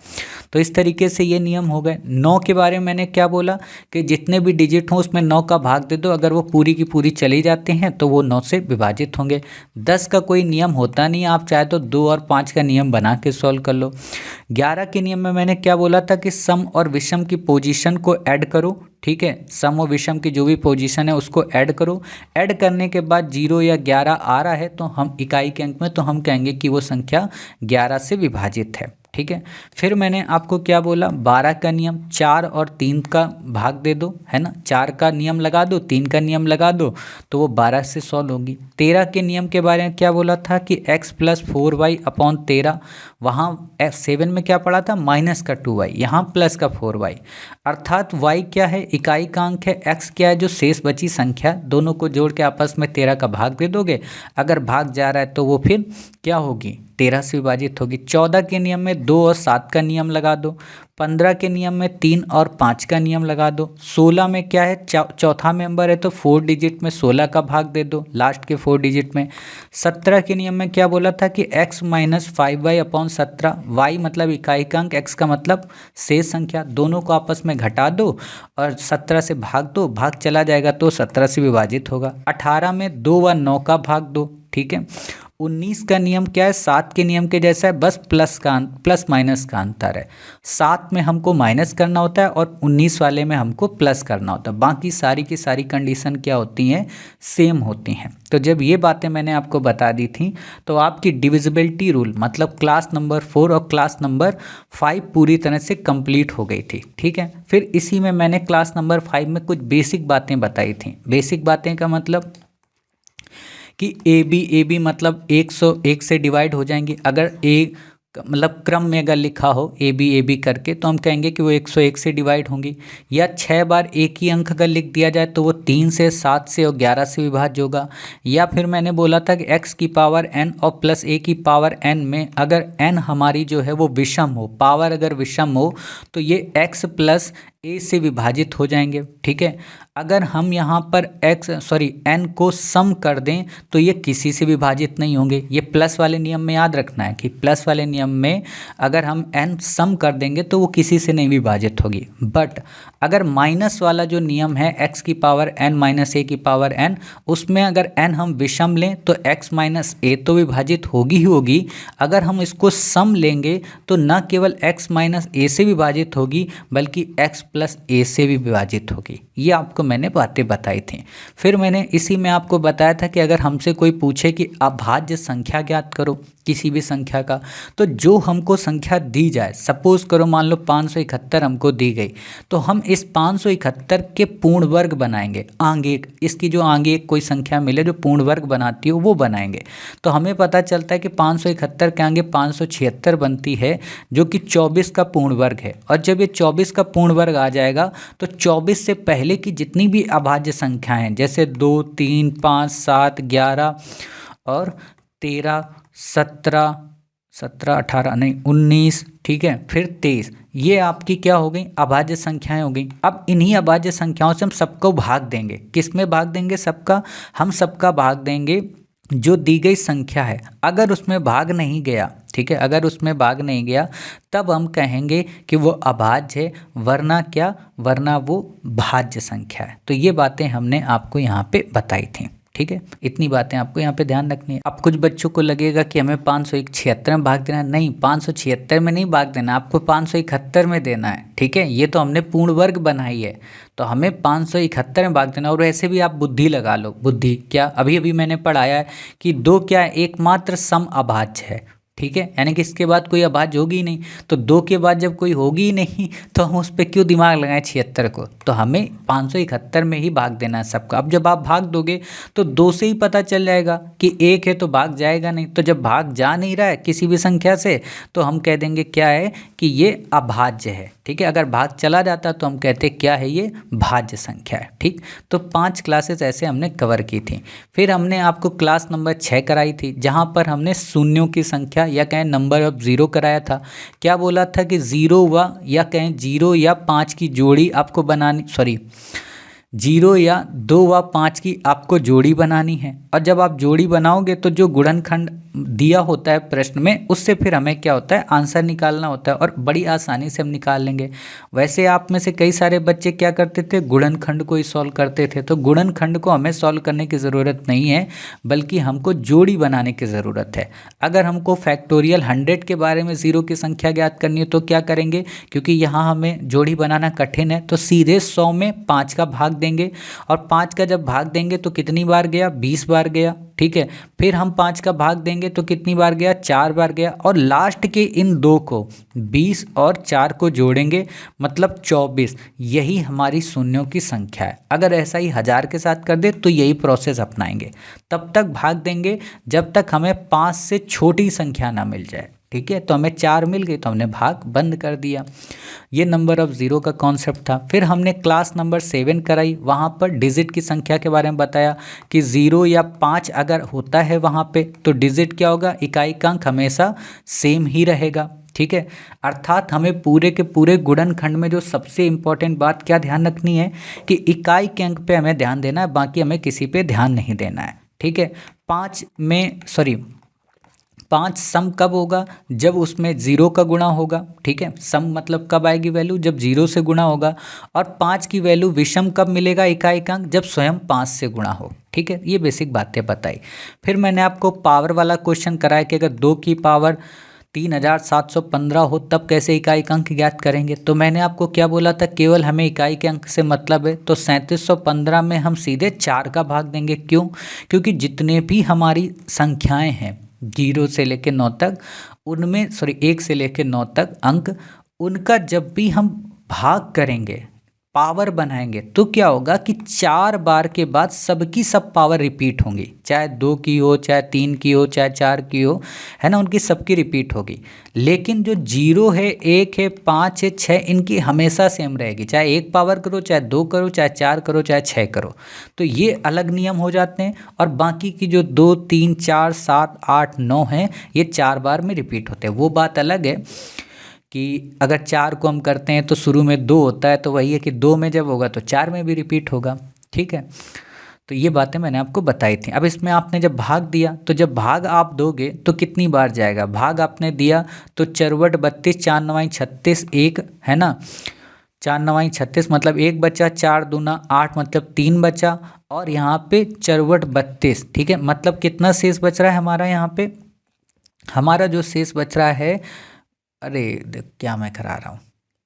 तो इस तरीके से ये नियम हो गए। 9 के बारे में मैंने क्या बोला कि जितने भी डिजिट हों उसमें 9 का भाग दे दो, अगर वो पूरी की पूरी चली जाते हैं तो वो 9 से विभाजित होंगे। 10 का कोई नियम होता नहीं, आप चाहे तो 2 और 5 का नियम बना के सॉल्व कर लो। 11 के नियम में मैंने क्या बोला था कि सम और विषम की पोजीशन को ऐड करो, ठीक है, सम और विषम की जो भी पोजीशन है उसको ऐड करो। ऐड करने के बाद 0 या 11 आ रहा है तो हम इकाई के अंक में, तो हम कहेंगे कि वो संख्या 11 से विभाजित है, ठीक है। फिर मैंने आपको क्या बोला 12 का नियम, 4 और 3 का भाग दे दो, है ना, 4 का नियम लगा दो 3 का नियम लगा दो तो वो 12 से सॉल्व होगी। 13 के नियम के बारे में क्या बोला था कि x प्लस 4y अपॉन 13, वहाँ 7 में क्या पढ़ा था माइनस का 2y, यहाँ प्लस का 4y, अर्थात y क्या है इकाई का अंक है, x क्या है जो शेष बची संख्या, दोनों को जोड़ के आपस में 13 का भाग दे दोगे, अगर भाग जा रहा है तो वो फिर क्या होगी 13 से विभाजित होगी। 14 के नियम में 2 और 7 का नियम लगा दो। 15 के नियम में 3 और 5 का नियम लगा दो। 16 में क्या है चौथा मेंबर है तो 4 डिजिट में 16 का भाग दे दो, लास्ट के 4 डिजिट में। 17 के नियम में क्या बोला था कि x minus 5y upon 17, y मतलब इकाई का अंक, x का मतलब शेष संख्या, दोनों को आपस में घटा दो और 17 से भाग दो, भाग चला जाएगा तो 17 से विभाजित होगा। 18 में 2 व 9 का भाग दो, ठीक है। 19 का नियम क्या है 7 के नियम के जैसा है, बस प्लस माइनस का अंतर है। 7 में हमको माइनस करना होता है और 19 वाले में हमको प्लस करना होता है, बाकी सारी की सारी कंडीशन क्या होती हैं सेम होती हैं। तो जब ये बातें मैंने आपको बता दी थी तो आपकी डिविजिबिलिटी रूल मतलब क्लास नंबर 4 और क्लास नंबर 5 पूरी तरह से कंप्लीट हो गई थी, ठीक है। फिर इसी में मैंने क्लास नंबर 5 में कुछ बेसिक बातें बताई थी। बेसिक बातें का मतलब कि ए बी मतलब 101 से डिवाइड हो जाएंगी, अगर ए मतलब क्रम में अगर लिखा हो ए बी करके तो हम कहेंगे कि वो 101 से डिवाइड होंगी। या 6 बार एक ही अंक अगर लिख दिया जाए तो वो 3 से 7 से और 11 से विभाज्य होगा। या फिर मैंने बोला था कि x की पावर n और प्लस a की पावर n में अगर n हमारी जो है वो विषम हो, पावर अगर विषम हो तो ये x प्लस ए से विभाजित हो जाएंगे। ठीक है, अगर हम यहाँ पर n को सम कर दें तो ये किसी से विभाजित नहीं होंगे। ये प्लस वाले नियम में याद रखना है कि प्लस वाले नियम में अगर हम n सम कर देंगे तो वो किसी से नहीं विभाजित होगी। बट अगर माइनस वाला जो नियम है x की पावर n माइनस ए की पावर n, उसमें अगर n हम विषम लें तो x माइनस ए तो विभाजित होगी ही होगी। अगर हम इसको सम लेंगे तो न केवल x माइनस ए से विभाजित होगी बल्कि x प्लस ए से भी विभाजित होगी। ये आपको मैंने बातें बताई थी। फिर मैंने इसी में आपको बताया था कि अगर हमसे कोई पूछे कि अभाज्य संख्या ज्ञात करो किसी भी संख्या का, तो जो हमको संख्या दी जाए, सपोज करो मान लो 571 हमको दी गई, तो हम इस 571 के पूर्ण वर्ग बनाएंगे। आगे इसकी जो आगे एक कोई संख्या मिले जो पूर्ण वर्ग बनाती हो वो बनाएंगे। तो हमें पता चलता है कि 571 के आगे 576 बनती है जो कि 24 का पूर्ण वर्ग है। और जब ये 24 का पूर्ण वर्ग आ जाएगा तो 24 से पहले की जितनी भी अभाज्य संख्याएं हैं जैसे 2, 3, 5, 7, 11 और 13, 17, 18 नहीं 19, ठीक है, फिर 23, ये आपकी क्या हो गई? अभाज्य संख्याएं हो गई। अब इन्हीं अभाज्य संख्याओं से हम सबको भाग देंगे। किस में भाग देंगे? सबका, हम सबका भाग देंगे जो दी गई संख्या है। अगर उसमें भाग नहीं गया, ठीक है, अगर उसमें भाग नहीं गया तब हम कहेंगे कि वो अभाज्य है, वरना क्या, वरना वो भाज्य संख्या है। तो ये बातें हमने आपको यहाँ पे बताई थी। ठीक है, इतनी बातें आपको यहाँ पे ध्यान रखनी है। अब कुछ बच्चों को लगेगा कि हमें 576 में भाग देना है। नहीं, 576 में नहीं भाग देना, आपको 571 में देना है। ठीक है, ये तो हमने पूर्ण वर्ग बनाई है तो हमें 571 में भाग देना। और वैसे भी आप बुद्धि लगा लो। बुद्धि क्या, अभी अभी मैंने पढ़ाया है कि 2 क्या है? एकमात्र सम अभाज्य है। ठीक है, यानी कि इसके बाद कोई अभाज्य होगी ही नहीं। तो 2 के बाद जब कोई होगी ही नहीं तो हम उस पर क्यों दिमाग लगाएं 76 को? तो हमें 571 में ही भाग देना है सबका। अब जब आप भाग दोगे तो 2 से ही पता चल जाएगा कि 1 है तो भाग जाएगा नहीं। तो जब भाग जा नहीं रहा है किसी भी संख्या से तो हम कह देंगे क्या है कि ये अभाज्य है। ठीक है, अगर भाग चला जाता तो हम कहते क्या है? ये भाज्य संख्या है। ठीक, तो 5 क्लासेस ऐसे हमने कवर की थी। फिर हमने आपको क्लास नंबर 6 कराई थी जहाँ पर हमने शून्यों की संख्या या कहें नंबर ऑफ ज़ीरो कराया था। क्या बोला था कि 0 व या कहें 0 या 5 की जोड़ी आपको बनानी, 0 या 2 व 5 की आपको जोड़ी बनानी है। और जब आप जोड़ी बनाओगे तो जो गुणनखंड दिया होता है प्रश्न में उससे फिर हमें क्या होता है? आंसर निकालना होता है और बड़ी आसानी से हम निकाल लेंगे। वैसे आप में से कई सारे बच्चे क्या करते थे? गुणनखंड को ही सॉल्व करते थे। तो गुणनखंड को हमें सॉल्व करने की ज़रूरत नहीं है बल्कि हमको जोड़ी बनाने की ज़रूरत है। अगर हमको फैक्टोरियल 100 के बारे में 0 की संख्या ज्ञात करनी है तो क्या करेंगे? क्योंकि यहाँ हमें जोड़ी बनाना कठिन है तो सीधे 100 में 5 का भाग देंगे। और 5 का जब भाग देंगे तो कितनी बार गया? 20 बार गया। ठीक है, फिर हम 5 का भाग देंगे तो कितनी बार गया? 4 बार गया। और लास्ट के इन 2 को 20 और 4 को जोड़ेंगे मतलब 24। यही हमारी शून्यों की संख्या है। अगर ऐसा ही 1000 के साथ कर दे तो यही प्रोसेस अपनाएंगे। तब तक भाग देंगे जब तक हमें 5 से छोटी संख्या ना मिल जाए। ठीक है, तो हमें 4 मिल गई तो हमने भाग बंद कर दिया। ये नंबर ऑफ ज़ीरो का कॉन्सेप्ट था। फिर हमने क्लास नंबर 7 कराई, वहाँ पर डिजिट की संख्या के बारे में बताया कि 0 या 5 अगर होता है वहाँ पे तो डिजिट क्या होगा? इकाई का अंक हमेशा सेम ही रहेगा। ठीक है, अर्थात हमें पूरे के पूरे गुणनखंड में जो सबसे इम्पोर्टेंट बात क्या ध्यान रखनी है कि इकाई के अंक पे हमें ध्यान देना है, बाकी हमें किसी पे ध्यान नहीं देना है। ठीक है, 5 सम कब होगा? जब उसमें 0 का गुणा होगा। ठीक है, सम मतलब कब आएगी वैल्यू? जब 0 से गुणा होगा। और 5 की वैल्यू विषम कब मिलेगा इकाई का अंक? जब स्वयं 5 से गुणा हो। ठीक है, ये बेसिक बातें बताई। फिर मैंने आपको पावर वाला क्वेश्चन कराया कि अगर 2 की पावर 3715 हो तब कैसे इकाई का अंक ज्ञात करेंगे। तो मैंने आपको क्या बोला था? केवल हमें इकाई के अंक से मतलब है। तो 3715 में हम सीधे 4 का भाग देंगे। क्यों? क्योंकि जितने भी हमारी संख्याएं हैं 0 से लेकर 9 तक, उनमें 1 से लेकर 9 तक अंक, उनका जब भी हम भाग करेंगे, पावर बनाएंगे तो क्या होगा कि 4 बार के बाद सबकी सब पावर रिपीट होंगी। चाहे 2 की हो, चाहे 3 की हो, चाहे 4 की हो, है ना, उनकी सबकी रिपीट होगी। लेकिन जो 0 है, 1 है, 5 है, 6, इनकी हमेशा सेम रहेगी। चाहे 1 पावर करो, चाहे 2 करो, चाहे 4 करो, चाहे 6 करो, तो ये अलग नियम हो जाते हैं। और बाकी की जो 2, 3, 4, 7, 8, 9 हैं ये 4 बार में रिपीट होते हैं। वो बात अलग है कि अगर 4 को हम करते हैं तो शुरू में 2 होता है, तो वही है कि 2 में जब होगा तो 4 में भी रिपीट होगा। ठीक है, तो ये बातें मैंने आपको बताई थी। अब इसमें आपने जब भाग दिया तो जब भाग आप दोगे तो कितनी बार जाएगा, भाग आपने दिया तो चरवट 32, 4 नवाई 36, एक है ना, 4 नवाई 36 मतलब एक बचा, 4 दूना 8 मतलब 3 बचा, और यहाँ पे चरवट 32। ठीक है, मतलब कितना शेष बच रहा है हमारा यहाँ पे, हमारा जो शेष बच रहा है, अरे क्या मैं करा रहा हूँ,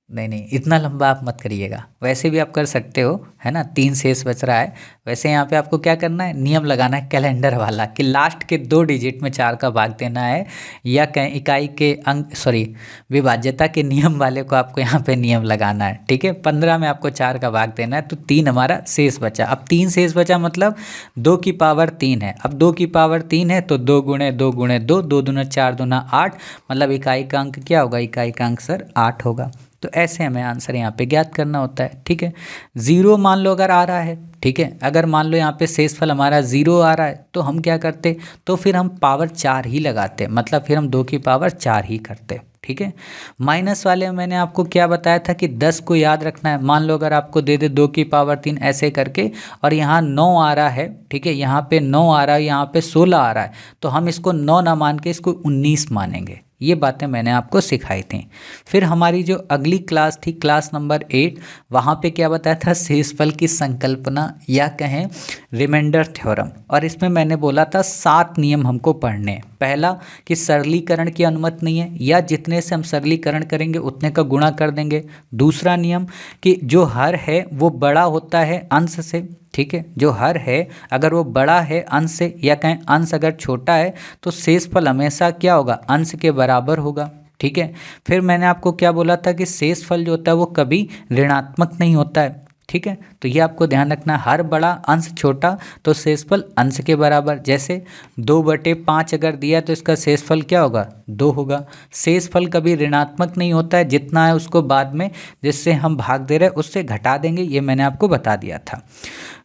नहीं नहीं इतना लंबा आप मत करिएगा, वैसे भी आप कर सकते हो, है ना, 3 शेष बच रहा है। वैसे यहाँ पे आपको क्या करना है, नियम लगाना है कैलेंडर वाला, कि लास्ट के 2 डिजिट में 4 का भाग देना है, या कहीं इकाई के अंक सॉरी विभाज्यता के नियम वाले को आपको यहाँ पे नियम लगाना है। ठीक है, 15 में आपको 4 का भाग देना है, तो 3 हमारा शेष बचा। अब 3 शेष बचा मतलब 2 की पावर 3 है। अब 2 की पावर 3 है तो 2 गुणे 2 गुणे 2, 2 दूना 4 दूना 8, मतलब इकाई का अंक क्या होगा, इकाई का अंक सर 8 होगा। तो ऐसे हमें आंसर यहाँ पे ज्ञात करना होता है। ठीक है, 0 मान लो अगर आ रहा है, ठीक है, अगर मान लो यहाँ पे शेषफल हमारा 0 आ रहा है तो हम क्या करते, तो फिर हम पावर 4 ही लगाते, मतलब फिर हम 2 की पावर 4 ही करते। ठीक है, माइनस वाले में मैंने आपको क्या बताया था कि 10 को याद रखना है। मान लो अगर आपको दे दे 2 की पावर 3 ऐसे करके, और यहाँ 9 आ रहा है, ठीक है, यहाँ पे 9 आ रहा है, यहाँ पे 16 आ रहा है, तो हम इसको 9 ना मान के इसको 19 मानेंगे। ये बातें मैंने आपको सिखाई थी। फिर हमारी जो अगली क्लास थी, क्लास नंबर 8, वहाँ पे क्या बताया था, शेषफल की संकल्पना या कहें रिमाइंडर थ्योरम, और इसमें मैंने बोला था 7 नियम हमको पढ़ने हैं। पहला कि सरलीकरण की अनुमति नहीं है, या जितने से हम सरलीकरण करेंगे उतने का गुणा कर देंगे। दूसरा नियम कि जो हर है वो बड़ा होता है अंश से। ठीक है, जो हर है अगर वो बड़ा है अंश से, या कहें अंश अगर छोटा है तो शेषफल हमेशा क्या होगा, अंश के बराबर होगा। ठीक है, फिर मैंने आपको क्या बोला था कि शेषफल जो होता है वो कभी ऋणात्मक नहीं होता है। ठीक है, तो ये आपको ध्यान रखना, हर बड़ा अंश छोटा तो शेषफल अंश के बराबर। जैसे 2/5 अगर दिया तो इसका शेषफल क्या होगा, 2 होगा। शेषफल कभी ऋणात्मक नहीं होता है, जितना है उसको बाद में जिससे हम भाग दे रहे हैं उससे घटा देंगे, ये मैंने आपको बता दिया था।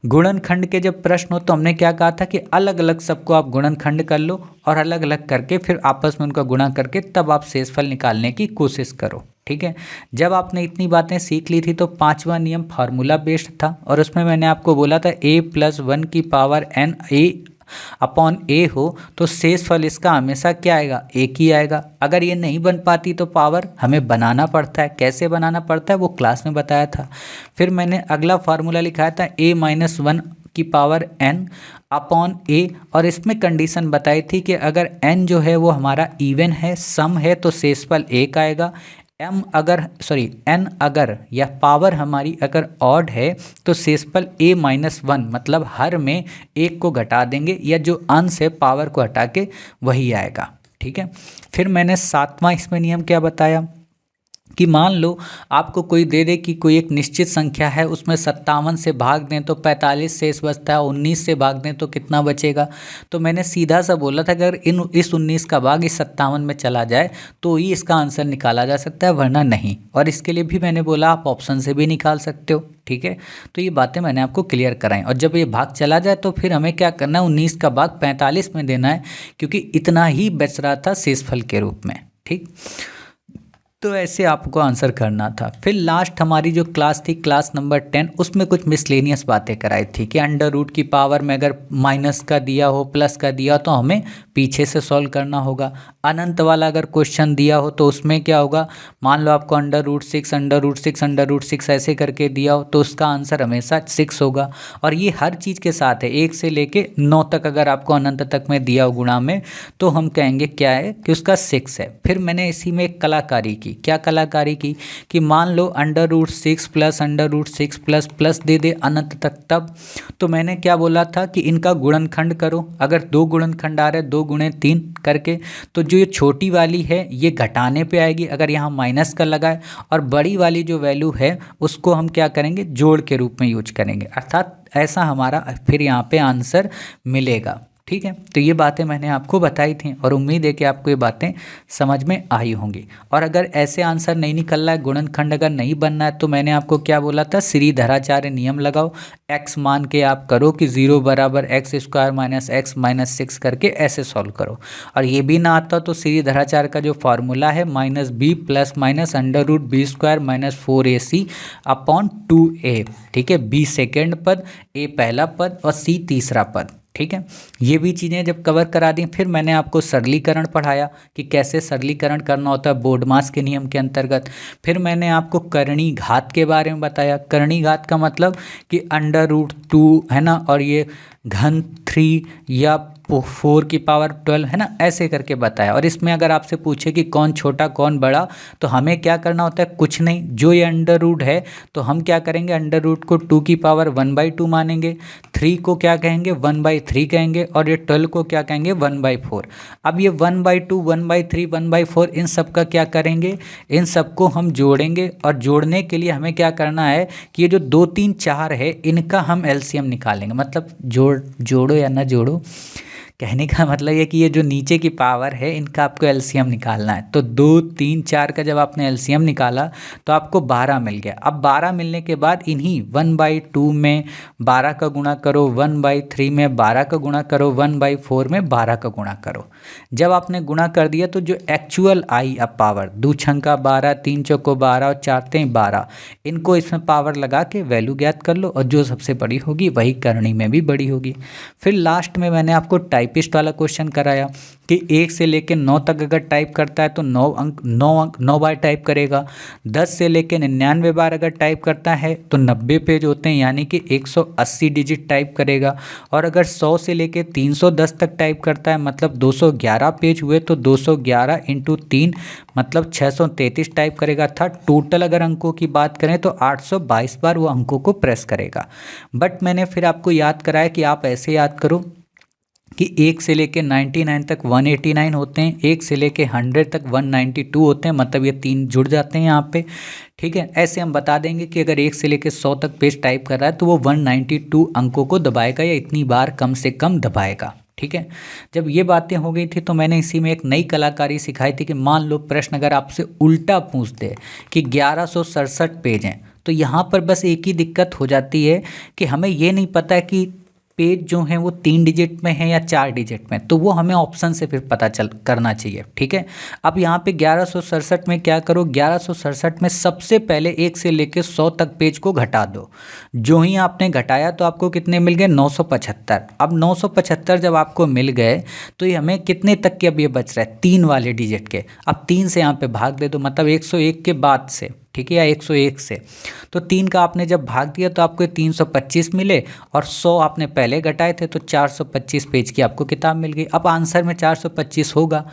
गुणनखंड के जब प्रश्न हो तो हमने क्या कहा था कि अलग अलग सबको आप गुणनखंड कर लो, और अलग अलग करके फिर आपस में उनका गुणा करके तब आप शेषफल निकालने की कोशिश करो। ठीक है, जब आपने इतनी बातें सीख ली थी तो 5वां नियम फार्मूला बेस्ड था, और उसमें मैंने आपको बोला था a+1 की पावर n a/a हो तो शेषफल इसका हमेशा क्या आएगा, एक ही आएगा। अगर ये नहीं बन पाती तो पावर हमें बनाना पड़ता है। कैसे बनाना पड़ता है वो क्लास में बताया था। फिर मैंने अगला फार्मूला लिखाया था a-1 की पावर n/a, और इसमें कंडीशन बताई थी कि अगर n जो है वो हमारा इवन है, सम है, तो शेषफल 1 आएगा। n अगर या पावर हमारी अगर ऑड है तो शेषफल a-1 मतलब हर में 1 को घटा देंगे, या जो अंश है पावर को हटा के वही आएगा। ठीक है, फिर मैंने 7वां इसमें नियम क्या बताया कि मान लो आपको कोई दे दे कि कोई एक निश्चित संख्या है, उसमें 57 से भाग दें तो 45 शेष बचता है, 19 से भाग दें तो कितना बचेगा। तो मैंने सीधा सा बोला था अगर इस 19 का भाग इस 57 में चला जाए तो ही इसका आंसर निकाला जा सकता है, वरना नहीं। और इसके लिए भी मैंने बोला आप ऑप्शन से भी निकाल सकते हो। ठीक है, तो ये बातें मैंने आपको क्लियर कराई। और जब ये भाग चला जाए तो फिर हमें क्या करना है, 19 का भाग 45 में देना है, क्योंकि इतना ही बच रहा था शेषफल के रूप में। ठीक, तो ऐसे आपको आंसर करना था। फिर लास्ट हमारी जो क्लास थी, क्लास नंबर 10, उसमें कुछ मिसलेनियस बातें कराई थी कि अंडर रूट की पावर में अगर माइनस का दिया हो, प्लस का दिया हो तो हमें पीछे से सॉल्व करना होगा। अनंत वाला अगर क्वेश्चन दिया हो तो उसमें क्या होगा, मान लो आपको √6 ऐसे करके दिया हो तो उसका आंसर हमेशा 6 होगा। और ये हर चीज़ के साथ है, 1 से लेके 9 तक अगर आपको अनंत तक में दिया हो गुणा में, तो हम कहेंगे क्या है कि उसका 6 है। फिर मैंने इसी में एक कलाकारी की, क्या कलाकारी की कि मान लो √6 प्लस √6 प्लस प्लस दे दे अनंत तक, तब तो मैंने क्या बोला था कि इनका गुणनखंड करो। अगर 2 गुणनखंड आ रहे 2 गुणे 3 करके, तो जो ये छोटी वाली है ये घटाने पे आएगी अगर यहाँ माइनस का लगाए, और बड़ी वाली जो वैल्यू है उसको हम क्या करेंगे, जोड़ के रूप में यूज करेंगे, अर्थात ऐसा हमारा फिर यहाँ पे आंसर मिलेगा। ठीक है, तो ये बातें मैंने आपको बताई थी और उम्मीद है कि आपको ये बातें समझ में आई होंगी। और अगर ऐसे आंसर नहीं निकल रहा है, गुणनखंड अगर नहीं बनना है, तो मैंने आपको क्या बोला था, श्रीधराचार्य नियम लगाओ। x मान के आप करो कि 0 बराबर x square minus x minus 6 करके ऐसे सॉल्व करो। और ये भी ना आता तो श्रीधराचार्य का जो फॉर्मूला है -b plus minus √b² minus 4ac upon 2a, ठीक है, b सेकेंड पद, a पहला पद और c तीसरा पद। ठीक है, ये भी चीज़ें जब कवर करा दी, फिर मैंने आपको सरलीकरण पढ़ाया कि कैसे सरलीकरण करना होता है बोर्डमास के नियम के अंतर्गत। फिर मैंने आपको करणी घात के बारे में बताया। करणी घात का मतलब कि √2 है ना, और ये घन 3 या 4 की पावर 12 है ना, ऐसे करके बताया। और इसमें अगर आपसे पूछे कि कौन छोटा कौन बड़ा, तो हमें क्या करना होता है, कुछ नहीं, जो ये अंडर रूट है तो हम क्या करेंगे, अंडर रूट को 2 की पावर 1/2 मानेंगे, 3 को क्या कहेंगे 1/3 कहेंगे, और ये 12 को क्या कहेंगे 1/4। अब ये 1/2 1/3 1/4 इन सब का क्या करेंगे, इन सबको हम जोड़ेंगे। और जोड़ने के लिए हमें क्या करना है कि ये जो 2 3 4 है इनका हम एलसीएम निकालेंगे। मतलब जोड़ो या ना जोड़ो, कहने का मतलब ये कि ये जो नीचे की पावर है इनका आपको एलसीएम निकालना है। तो 2 3 4 का जब आपने एलसीएम निकाला तो आपको 12 मिल गया। अब 12 मिलने के बाद इन्हीं 1/2 में 12 का गुणा करो, 1/3 में 12 का गुणा करो, 1/4 में 12 का गुणा करो। जब आपने गुणा कर दिया तो जो एक्चुअल आई अब पावर, 2 छंका 12, 3 चौको 12 और 4 तें 12, इनको इसमें पावर लगा के वैल्यू ज्ञात कर लो, और जो सबसे बड़ी होगी वही करणी में भी बड़ी होगी। फिर लास्ट में मैंने आपको टाइपिस्ट वाला क्वेश्चन कराया कि 1 से लेके 9 तक अगर टाइप करता है तो 9 बार टाइप करेगा। 10 से लेके 99 बार अगर टाइप करता है तो 90 पेज होते हैं, यानी कि 180 डिजिट टाइप करेगा। और अगर 100 से लेके 310 तक टाइप करता है मतलब 211 पेज हुए, तो 211 × 3 मतलब 633 टाइप करेगा था। टोटल अगर अंकों की बात करें तो 822 बार वो अंकों को प्रेस करेगा। बट मैंने फिर आपको याद कराया कि आप ऐसे याद करो कि 1 से लेके 99 तक 189 होते हैं, 1 से लेके 100 तक 192 होते हैं, मतलब ये 3 जुड़ जाते हैं यहाँ पे। ठीक है, ऐसे हम बता देंगे कि अगर 1 से लेके 100 तक पेज टाइप कर रहा है तो वो 192 अंकों को दबाएगा या इतनी बार कम से कम दबाएगा। ठीक है, जब ये बातें हो गई थी तो मैंने इसी में एक नई कलाकारी सिखाई थी कि मान लो प्रश्न अगर आपसे उल्टा पूछ दे कि 1167 पेज हैं, तो यहाँ पर बस एक ही दिक्कत हो जाती है कि हमें ये नहीं पता है कि पेज जो हैं वो 3 डिजिट में है या 4 डिजिट में, तो वो हमें ऑप्शन से फिर पता चल करना चाहिए। ठीक है, अब यहाँ पे 1167 में क्या करो, 1167 में सबसे पहले 1 से लेके 100 तक पेज को घटा दो। जो ही आपने घटाया तो आपको कितने मिल गए, 975। अब 975 जब आपको मिल गए तो ये हमें कितने तक के अब ये बच रहा है, 3 वाले डिजिट के। अब 3 से यहाँ पे भाग दे दो, मतलब 101 के बाद से, ठीक है, या 101 से। तो 3 का आपने जब भाग दिया तो आपको 325 मिले, और 100 आपने पहले घटाए थे तो 425 पेज की आपको किताब मिल गई। अब आंसर में 425 होगा।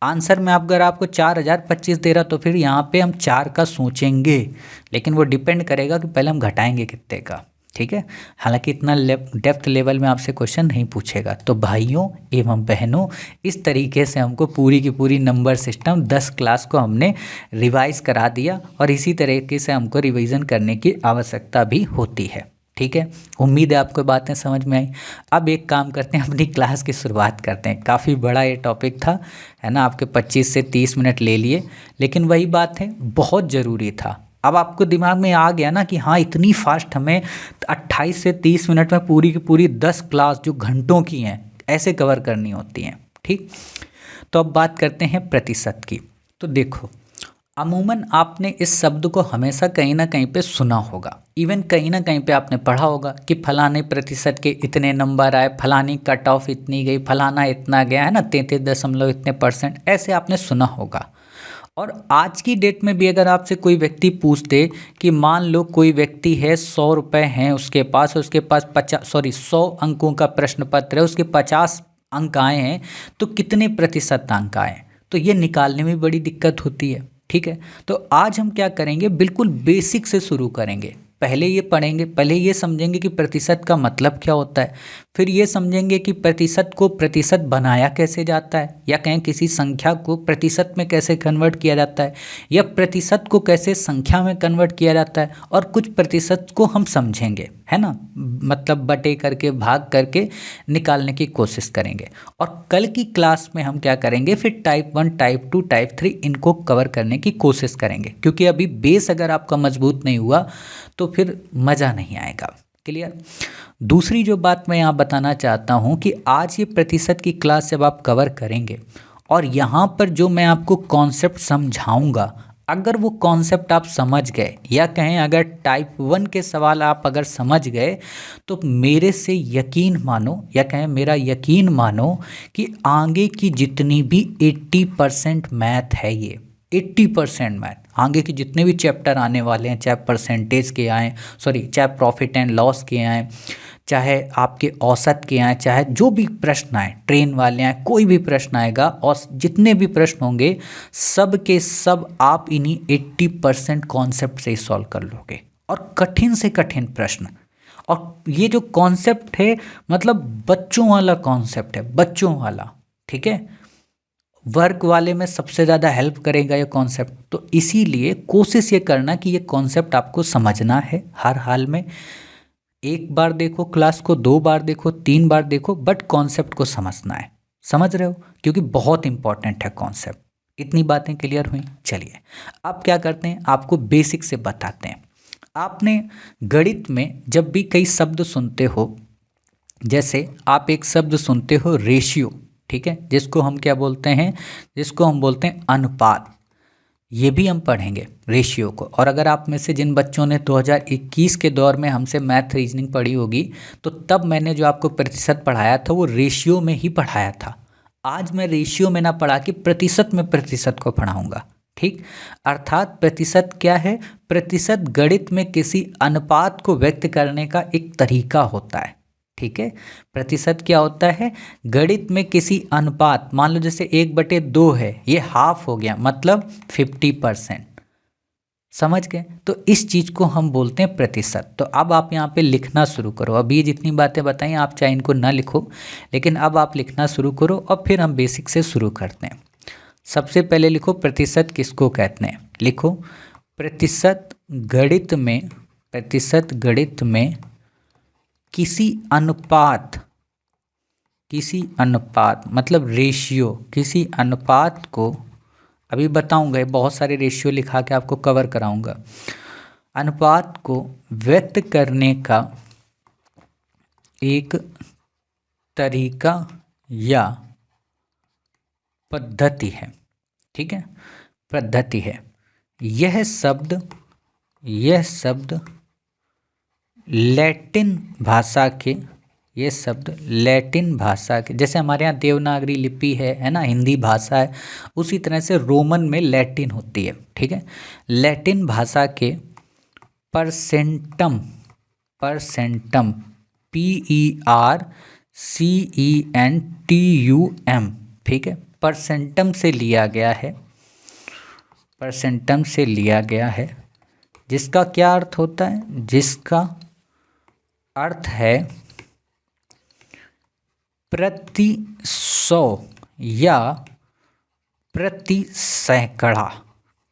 आंसर में अगर आपको 4025 दे रहा तो फिर यहाँ पे हम 4 का सोचेंगे, लेकिन वो डिपेंड करेगा कि पहले हम घटाएंगे कितने का। ठीक है, हालांकि इतना डेप्थ लेवल में आपसे क्वेश्चन नहीं पूछेगा। तो भाइयों एवं बहनों, इस तरीके से हमको पूरी की पूरी नंबर सिस्टम 10 क्लास को हमने रिवाइज करा दिया, और इसी तरीके से हमको रिवीजन करने की आवश्यकता भी होती है। ठीक है, उम्मीद है आपको बातें समझ में आई। अब एक काम करते हैं, अपनी क्लास की शुरुआत करते हैं। काफ़ी बड़ा ये टॉपिक था, है ना, आपके 25 से 30 मिनट ले लिए, लेकिन वही बात है, बहुत ज़रूरी था। अब आपको दिमाग में आ गया ना कि हाँ, इतनी फास्ट हमें 28 से 30 मिनट में पूरी की पूरी 10 क्लास जो घंटों की हैं ऐसे कवर करनी होती हैं। ठीक, तो अब बात करते हैं प्रतिशत की। तो देखो, अमूमन आपने इस शब्द को हमेशा कहीं ना कहीं पे सुना होगा, इवन कहीं ना कहीं पे आपने पढ़ा होगा कि फलाने प्रतिशत के इतने नंबर आए, फलानी कट ऑफ इतनी गई, फलाना इतना गया, है ना, 33 इतने %, ऐसे आपने सुना होगा। और आज की डेट में भी अगर आपसे कोई व्यक्ति पूछ दे कि मान लो कोई व्यक्ति है, 100 रुपये हैं उसके पास 100 अंकों का प्रश्न पत्र है, उसके 50 अंक आए हैं, तो कितने प्रतिशत अंक आए, तो ये निकालने में बड़ी दिक्कत होती है। ठीक है, तो आज हम क्या करेंगे, बिल्कुल बेसिक से शुरू करेंगे। पहले ये पढ़ेंगे, पहले ये समझेंगे कि प्रतिशत का मतलब क्या होता है, फिर ये समझेंगे कि प्रतिशत को प्रतिशत बनाया कैसे जाता है, या कहें किसी संख्या को प्रतिशत में कैसे कन्वर्ट किया जाता है, या प्रतिशत को कैसे संख्या में कन्वर्ट किया जाता है, और कुछ प्रतिशत को हम समझेंगे, है ना, मतलब बटे करके भाग करके निकालने की कोशिश करेंगे। और कल की क्लास में हम क्या करेंगे, फिर टाइप 1, टाइप 2, टाइप 3 इनको कवर करने की कोशिश करेंगे, क्योंकि अभी बेस अगर आपका मजबूत नहीं हुआ तो फिर मज़ा नहीं आएगा। क्लियर। दूसरी जो बात मैं यहाँ बताना चाहता हूँ कि आज ये प्रतिशत की क्लास जब आप कवर करेंगे और यहाँ पर जो मैं आपको कॉन्सेप्ट समझाऊंगा, अगर वो कॉन्सेप्ट आप समझ गए, या कहें अगर टाइप 1 के सवाल आप अगर समझ गए, तो मेरे से यकीन मानो, या कहें मेरा यकीन मानो कि आगे की जितनी भी 80% मैथ है, ये 80% मैथ, आगे के जितने भी चैप्टर आने वाले हैं, चाहे परसेंटेज के आएँ, चाहे प्रॉफिट एंड लॉस के आएँ, चाहे आपके औसत के आए, चाहे जो भी प्रश्न आए, ट्रेन वाले आए, कोई भी प्रश्न आएगा, और जितने भी प्रश्न होंगे सब के सब आप इन्हीं 80% कॉन्सेप्ट से ही सॉल्व कर लोगे। और कठिन से कठिन प्रश्न, और ये जो कॉन्सेप्ट है मतलब बच्चों वाला कॉन्सेप्ट है, बच्चों वाला, ठीक है। वर्क वाले में सबसे ज़्यादा हेल्प करेगा ये कॉन्सेप्ट। तो इसीलिए कोशिश ये करना कि ये कॉन्सेप्ट आपको समझना है हर हाल में। एक बार देखो क्लास को, 2 बार देखो, 3 बार देखो, बट कॉन्सेप्ट को समझना है। समझ रहे हो, क्योंकि बहुत इंपॉर्टेंट है कॉन्सेप्ट। इतनी बातें क्लियर हुई। चलिए अब क्या करते हैं, आपको बेसिक से बताते हैं। आपने गणित में जब भी कई शब्द सुनते हो, जैसे आप एक शब्द सुनते हो रेशियो, ठीक है, जिसको हम क्या बोलते हैं, जिसको हम बोलते हैं अनुपात। ये भी हम पढ़ेंगे रेशियो को। और अगर आप में से जिन बच्चों ने 2021 के दौर में हमसे मैथ रीजनिंग पढ़ी होगी, तो तब मैंने जो आपको प्रतिशत पढ़ाया था वो रेशियो में ही पढ़ाया था। आज मैं रेशियो में ना पढ़ा के प्रतिशत में प्रतिशत को पढ़ाऊंगा, ठीक। अर्थात प्रतिशत क्या है, प्रतिशत गणित में किसी अनुपात को व्यक्त करने का एक तरीका होता है, ठीक है। प्रतिशत क्या होता है, गणित में किसी अनुपात, मान लो जैसे 1/2 है, ये हाफ हो गया, मतलब 50%। समझ गए, तो इस चीज़ को हम बोलते हैं प्रतिशत। तो अब आप यहाँ पे लिखना शुरू करो। अभी ये जितनी बातें बताई आप चाहे इनको ना लिखो, लेकिन अब आप लिखना शुरू करो और फिर हम बेसिक से शुरू करते हैं। सबसे पहले लिखो प्रतिशत किसको कहते हैं। लिखो प्रतिशत गणित में, प्रतिशत गणित में किसी अनुपात मतलब रेशियो, किसी अनुपात को, अभी बताऊंगा, बहुत सारे रेशियो लिखा के आपको कवर कराऊंगा, अनुपात को व्यक्त करने का एक तरीका या पद्धति है, ठीक है, पद्धति है। यह शब्द लैटिन भाषा के, ये शब्द लैटिन भाषा के, जैसे हमारे यहाँ देवनागरी लिपि है ना, हिंदी भाषा है, उसी तरह से रोमन में लैटिन होती है, ठीक है। लैटिन भाषा के परसेंटम, PERCENTUM, ठीक है, परसेंटम से लिया गया है, परसेंटम से लिया गया है, जिसका क्या अर्थ होता है, जिसका अर्थ है प्रति 100 या प्रति सैकड़ा,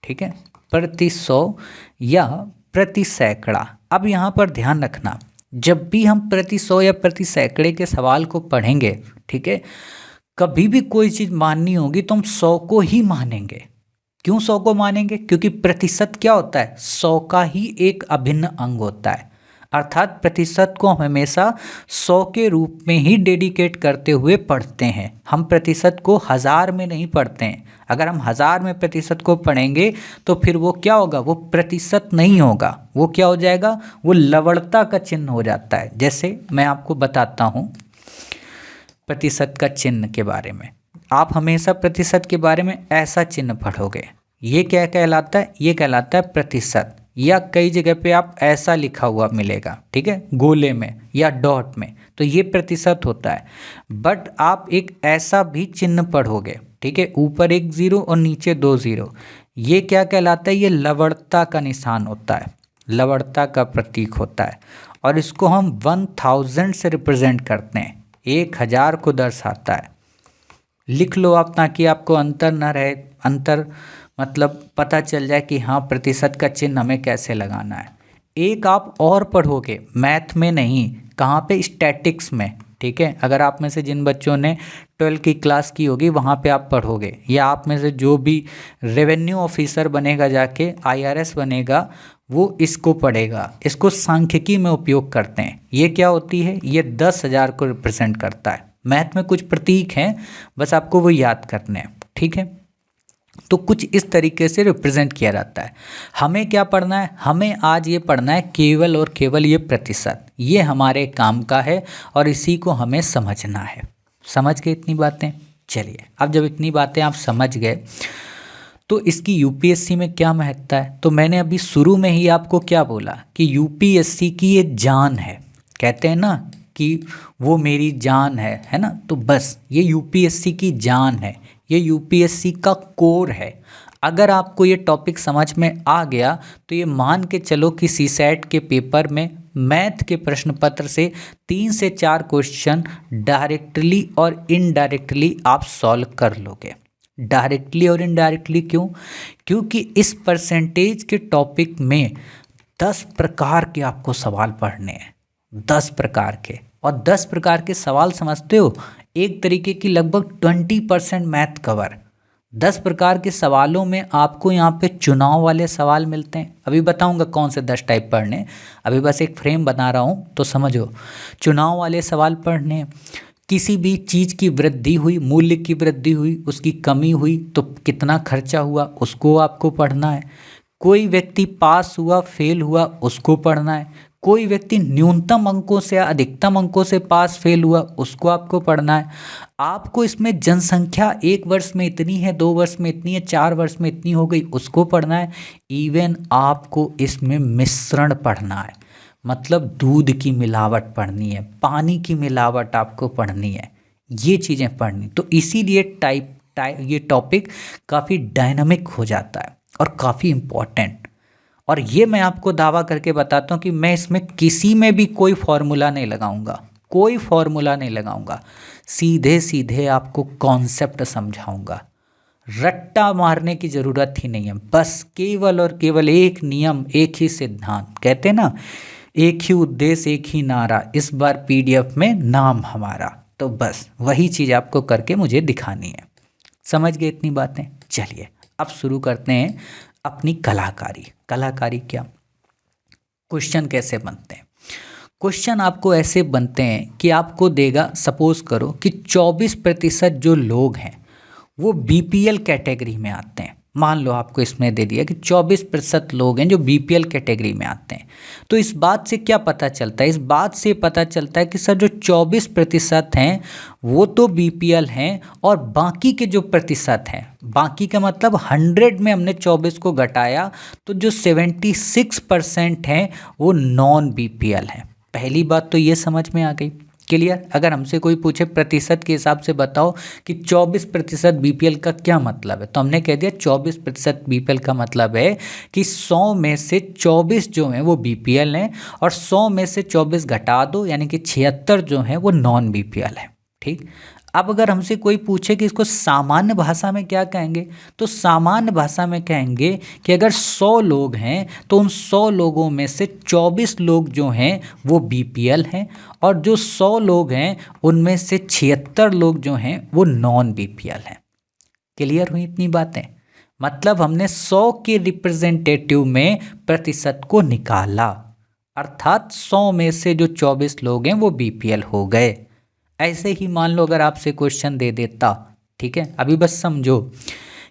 ठीक है, प्रति 100 या प्रति सैकड़ा। अब यहाँ पर ध्यान रखना, जब भी हम प्रति 100 या प्रति सैकड़े के सवाल को पढ़ेंगे, ठीक है, कभी भी कोई चीज़ माननी होगी तो हम 100 को ही मानेंगे। क्यों 100 को मानेंगे, क्योंकि प्रतिशत क्या होता है, 100 का ही एक अभिन्न अंग होता है। अर्थात प्रतिशत को हम हमेशा 100 के रूप में ही डेडिकेट करते हुए पढ़ते हैं। हम प्रतिशत को 1000 में नहीं पढ़ते हैं। अगर हम 1000 में प्रतिशत को पढ़ेंगे तो फिर वो क्या होगा, वो प्रतिशत नहीं होगा, वो क्या हो जाएगा, वो लवणता का चिन्ह हो जाता है। जैसे मैं आपको बताता हूँ प्रतिशत का चिन्ह के बारे में, आप हमेशा प्रतिशत के बारे में ऐसा चिन्ह पढ़ोगे, ये क्या कहलाता है, ये कहलाता है प्रतिशत। या कई जगह पे आप ऐसा लिखा हुआ मिलेगा, ठीक है, गोले में या डॉट में, तो ये प्रतिशत होता है। बट आप एक ऐसा भी चिन्ह पढ़ोगे, ठीक है, ऊपर 1 0 और नीचे 2 0, ये क्या कहलाता है, ये लवणता का निशान होता है, लवणता का प्रतीक होता है। और इसको हम 1000 से रिप्रेजेंट करते हैं, 1000 को दर्शाता है। लिख लो आप, ताकि आपको अंतर न रहे, अंतर मतलब पता चल जाए कि हाँ प्रतिशत का चिन्ह हमें कैसे लगाना है। एक आप और पढ़ोगे, मैथ में नहीं, कहाँ पे, स्टैटिक्स में, ठीक है। अगर आप में से जिन बच्चों ने 12 की क्लास की होगी वहाँ पे आप पढ़ोगे, या आप में से जो भी रेवेन्यू ऑफिसर बनेगा जाके, आईआरएस बनेगा, वो इसको पढ़ेगा। इसको सांख्यिकी में उपयोग करते हैं। ये क्या होती है, ये 10,000 को रिप्रेजेंट करता है। मैथ में कुछ प्रतीक हैं, बस आपको वो याद करने हैं, ठीक है। तो कुछ इस तरीके से रिप्रेजेंट किया जाता है। हमें क्या पढ़ना है, हमें आज ये पढ़ना है केवल और केवल ये प्रतिशत, ये हमारे काम का है और इसी को हमें समझना है। समझ गए इतनी बातें? चलिए, अब जब इतनी बातें आप समझ गए तो इसकी यूपीएससी में क्या महत्ता है। तो मैंने अभी शुरू में ही आपको क्या बोला कि यूपीएससी की ये जान है, कहते हैं ना कि वो मेरी जान है ना। तो बस ये यूपीएससी की जान है, ये यूपीएससी का कोर है। अगर आपको ये टॉपिक समझ में आ गया तो ये मान के चलो कि सीसैट के पेपर में मैथ के प्रश्न पत्र से 3 से 4 क्वेश्चन डायरेक्टली और इनडायरेक्टली आप सॉल्व कर लोगे। डायरेक्टली और इनडायरेक्टली क्यों? क्योंकि इस परसेंटेज के टॉपिक में 10 प्रकार के आपको सवाल पढ़ने हैं, 10 प्रकार के। और 10 प्रकार के सवाल समझते हो, एक तरीके की लगभग 20% मैथ कवर। 10 प्रकार के सवालों में आपको यहाँ पे चुनाव वाले सवाल मिलते हैं। अभी बताऊंगा कौन से 10 टाइप पढ़ने, अभी बस एक फ्रेम बना रहा हूँ तो समझो। चुनाव वाले सवाल पढ़ने, किसी भी चीज़ की वृद्धि हुई, मूल्य की वृद्धि हुई, उसकी कमी हुई तो कितना खर्चा हुआ, उसको आपको पढ़ना है। कोई व्यक्ति पास हुआ, फेल हुआ, उसको पढ़ना है। कोई व्यक्ति न्यूनतम अंकों से या अधिकतम अंकों से पास फेल हुआ, उसको आपको पढ़ना है। आपको इसमें जनसंख्या 1 वर्ष में इतनी है, 2 वर्ष में इतनी है, 4 वर्ष में इतनी हो गई, उसको पढ़ना है। इवन आपको इसमें मिश्रण पढ़ना है, मतलब दूध की मिलावट पढ़नी है, पानी की मिलावट आपको पढ़नी है, ये चीज़ें पढ़नी। तो इसीलिए ये टॉपिक काफ़ी डायनामिक हो जाता है और काफ़ी इम्पॉर्टेंट। और ये मैं आपको दावा करके बताता हूँ कि मैं इसमें किसी में भी कोई फॉर्मूला नहीं लगाऊंगा, कोई फॉर्मूला नहीं लगाऊंगा, सीधे सीधे आपको कॉन्सेप्ट समझाऊंगा। रट्टा मारने की ज़रूरत ही नहीं है, बस केवल और केवल एक नियम, एक ही सिद्धांत। कहते हैं ना, एक ही उद्देश्य, एक ही नारा, इस बार पीडीएफ में नाम हमारा। तो बस वही चीज़ आपको करके मुझे दिखानी है। समझ गए इतनी बातें? चलिए अब शुरू करते हैं अपनी कलाकारी। कलाकारी क्या, क्वेश्चन कैसे बनते हैं। क्वेश्चन आपको ऐसे बनते हैं कि आपको देगा, सपोज करो कि 24% जो लोग हैं वो बीपीएल कैटेगरी में आते हैं। मान लो आपको इसमें दे दिया कि 24% लोग हैं जो बीपीएल कैटेगरी में आते हैं। तो इस बात से क्या पता चलता है? इस बात से पता चलता है कि सर जो 24% हैं वो तो बीपीएल हैं, और बाकी के जो प्रतिशत हैं, बाकी का मतलब 100 में हमने 24 को घटाया तो जो 76% हैं वो नॉन बीपीएल हैं। पहली बात तो ये समझ में आ गई, क्लियर। अगर हमसे कोई पूछे प्रतिशत के हिसाब से बताओ कि 24% बीपीएल का क्या मतलब है, तो हमने कह दिया 24% बीपीएल का मतलब है कि 100 में से 24 जो हैं वो बीपीएल हैं, और 100 में से 24 घटा दो यानी कि 76 जो हैं वो नॉन बीपीएल हैं। ठीक। अब अगर हमसे कोई पूछे कि इसको सामान्य भाषा में क्या कहेंगे, तो सामान्य भाषा में कहेंगे कि अगर 100 लोग हैं तो उन 100 लोगों में से 24 लोग जो हैं वो बीपीएल हैं, और जो 100 लोग हैं उनमें से 76 लोग जो हैं वो नॉन बीपीएल हैं। क्लियर हुई इतनी बातें? मतलब हमने 100 के रिप्रेजेंटेटिव में प्रतिशत को निकाला, अर्थात 100 में से जो 24 लोग हैं वो बीपीएल हो गए। ऐसे ही मान लो अगर आपसे क्वेश्चन दे देता, ठीक है, अभी बस समझो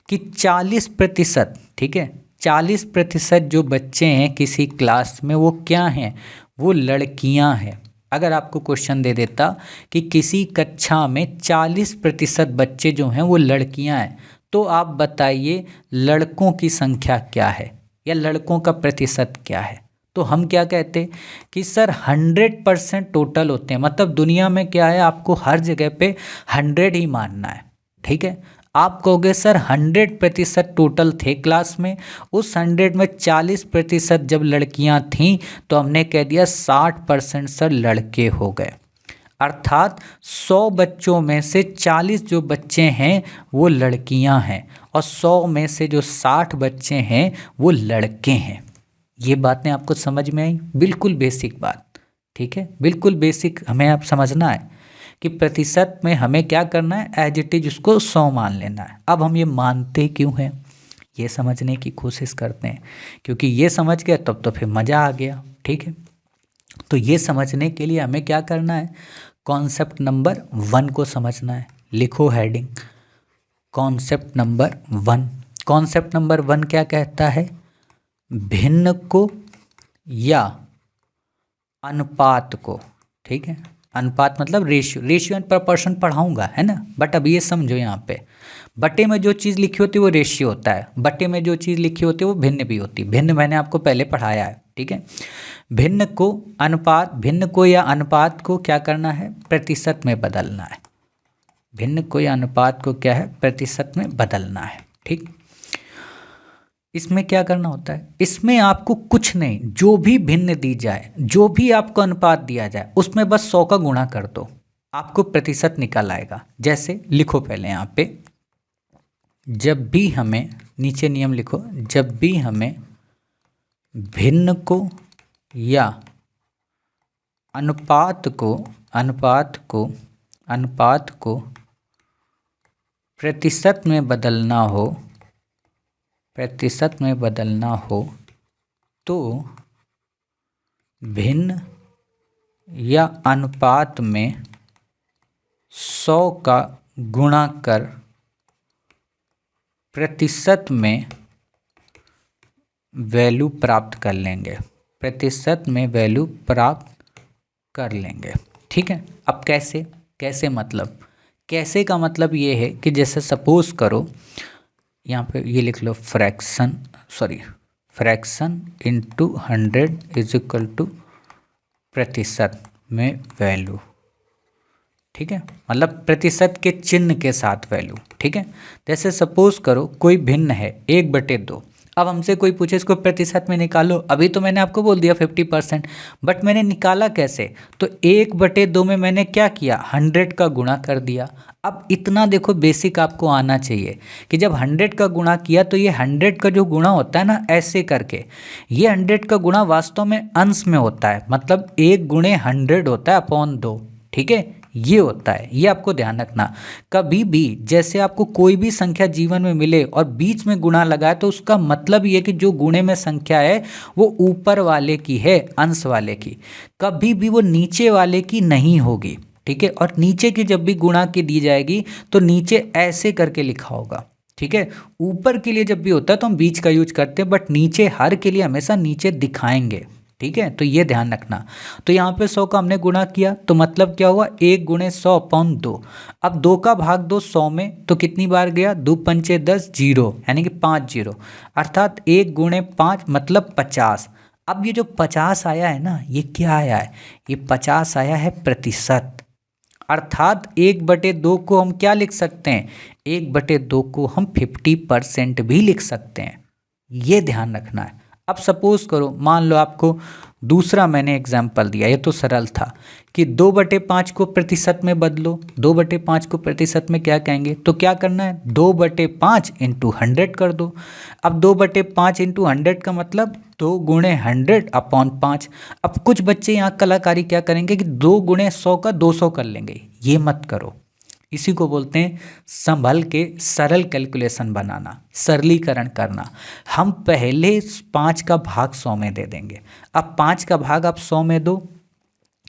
कि 40%, ठीक है, 40% जो बच्चे हैं किसी क्लास में वो क्या हैं, वो लड़कियां हैं। अगर आपको क्वेश्चन दे देता कि किसी कक्षा में 40% बच्चे जो हैं वो लड़कियां हैं, तो आप बताइए लड़कों की संख्या क्या है या लड़कों का प्रतिशत क्या है। तो हम क्या कहते कि सर 100% टोटल होते हैं, मतलब दुनिया में क्या है, आपको हर जगह पे 100 ही मानना है। ठीक है, आप कहोगे सर 100% टोटल थे क्लास में, उस 100 में 40% जब लड़कियां थीं तो हमने कह दिया 60% सर लड़के हो गए। अर्थात 100 बच्चों में से 40 जो बच्चे हैं वो लड़कियां हैं, और 100 में से जो 60 बच्चे हैं वो लड़के हैं। ये बातें आपको समझ में आई? बिल्कुल बेसिक बात, ठीक है, बिल्कुल बेसिक हमें आप समझना है कि प्रतिशत में हमें क्या करना है, एज इट इज उसको 100 मान लेना है। अब हम ये मानते क्यों हैं, ये समझने की कोशिश करते हैं, क्योंकि ये समझ गए तब तो फिर मज़ा आ गया, ठीक है। तो ये समझने के लिए हमें क्या करना है, कॉन्सेप्ट नंबर 1 को समझना है। लिखो heading, concept number 1। Concept number 1 क्या कहता है, भिन्न को या अनुपात को, ठीक है, अनुपात मतलब रेशियो, रेशियो एंड प्रपोर्शन पढ़ाऊंगा, है ना, बट अब ये समझो यहाँ पे बटे में जो चीज़ लिखी होती है वो रेशियो होता है, बटे में जो चीज़ लिखी होती है वो भिन्न भी होती है। भिन्न मैंने आपको पहले पढ़ाया है, ठीक है। भिन्न को अनुपात, भिन्न को या अनुपात को क्या करना है, प्रतिशत में बदलना है। भिन्न को या अनुपात को क्या है, प्रतिशत में बदलना है, ठीक। इसमें क्या करना होता है, इसमें आपको कुछ नहीं, जो भी भिन्न दी जाए, जो भी आपको अनुपात दिया जाए, उसमें बस 100 का गुणा कर दो, आपको प्रतिशत निकल आएगा। जैसे लिखो पहले यहाँ पे, जब भी हमें, नीचे नियम लिखो, जब भी हमें भिन्न को या अनुपात को प्रतिशत में बदलना हो, प्रतिशत में बदलना हो तो भिन्न या अनुपात में 100 का गुणा कर प्रतिशत में वैल्यू प्राप्त कर लेंगे, प्रतिशत में वैल्यू प्राप्त कर लेंगे, ठीक है। अब कैसे, कैसे मतलब, कैसे का मतलब ये है कि जैसे सपोज करो यहाँ पे ये लिख लो, fraction into 100 is equal to प्रतिशत में वैल्यू, ठीक है, मतलब प्रतिशत के चिन्ह के साथ वैल्यू, ठीक है। जैसे सपोज करो कोई भिन्न है 1/2, अब हमसे कोई पूछे इसको प्रतिशत में निकालो, अभी तो मैंने आपको बोल दिया 50%, बट मैंने निकाला कैसे, तो 1/2 में मैंने क्या किया, 100 का गुणा कर दिया। अब इतना देखो बेसिक आपको आना चाहिए कि जब 100 का गुणा किया तो ये 100 का जो गुणा होता है ना, ऐसे करके, ये 100 का गुणा वास्तव में अंश में होता है, मतलब 1 गुणे 100 होता है अपॉन 2, ठीक है, ये होता है, ये आपको ध्यान रखना। कभी भी जैसे आपको कोई भी संख्या जीवन में मिले और बीच में गुणा लगाए तो उसका मतलब ये कि जो गुणे में संख्या है वो ऊपर वाले की है, अंश वाले की, कभी भी वो नीचे वाले की नहीं होगी, ठीक है। और नीचे की जब भी गुणा की दी जाएगी तो नीचे ऐसे करके लिखा होगा, ठीक है। ऊपर के लिए जब भी होता है तो हम बीच का यूज करते हैं, बट नीचे हर के लिए हमेशा नीचे दिखाएंगे, ठीक है, तो ये ध्यान रखना। तो यहाँ पे 100 का हमने गुणा किया तो मतलब क्या हुआ, 1 गुणे 100 अपॉन 2। अब 2 का भाग दो 100 में तो कितनी बार गया, 2 पंचे 10, 0 यानी कि 5 0, अर्थात 1 गुणे 5 मतलब 50। अब ये जो 50 आया है ना, ये क्या आया है, ये 50 आया है प्रतिशत, अर्थात 1/2 को हम क्या लिख सकते हैं, 1/2 को हम 50% भी लिख सकते हैं, ये ध्यान रखना है। अब सपोज करो, मान लो आपको दूसरा मैंने एग्जाम्पल दिया, ये तो सरल था कि 2/5 को प्रतिशत में बदलो, 2/5 को प्रतिशत में क्या कहेंगे, तो क्या करना है, 2/5 इंटू 100 कर दो। अब 2/5 इंटू 100 का मतलब 2 गुणे 100 अपॉन 5। अब कुछ बच्चे यहाँ कलाकारी क्या करेंगे कि 2 गुणे 100 का 200 कर लेंगे, ये मत करो, इसी को बोलते हैं संभल के सरल कैलकुलेशन बनाना, सरलीकरण करना। हम पहले 5 का भाग 100 में दे देंगे। अब 5 का भाग आप 100 में दो,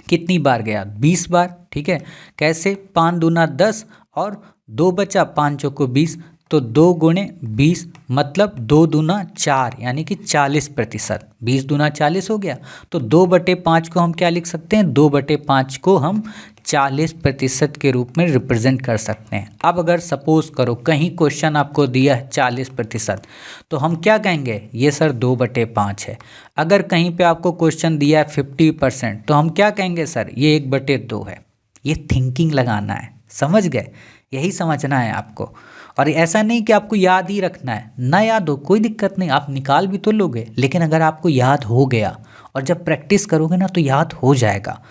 कितनी बार गया, 20 बार, ठीक है। कैसे, 5 दूना 10 और 2 बचा, 5 चौको 20, तो 2 गुणे 20 मतलब 2 दूना 4 यानी कि 40%, 20 दूना 40 हो गया। तो 2/5 को हम क्या लिख सकते हैं, 2/5 को हम 40% के रूप में रिप्रेजेंट कर सकते हैं। अब अगर सपोज करो कहीं क्वेश्चन आपको दिया है 40%, तो हम क्या कहेंगे, ये सर 2/5 है। अगर कहीं पे आपको क्वेश्चन दिया है 50%, तो हम क्या कहेंगे, सर ये 1/2 है। ये थिंकिंग लगाना है, समझ गए, यही समझना है आपको। और ऐसा नहीं कि आपको याद ही रखना है, ना याद हो कोई दिक्कत नहीं, आप निकाल भी तो लोगे, लेकिन अगर आपको याद हो गया और जब प्रैक्टिस करोगे ना तो याद हो जाएगा।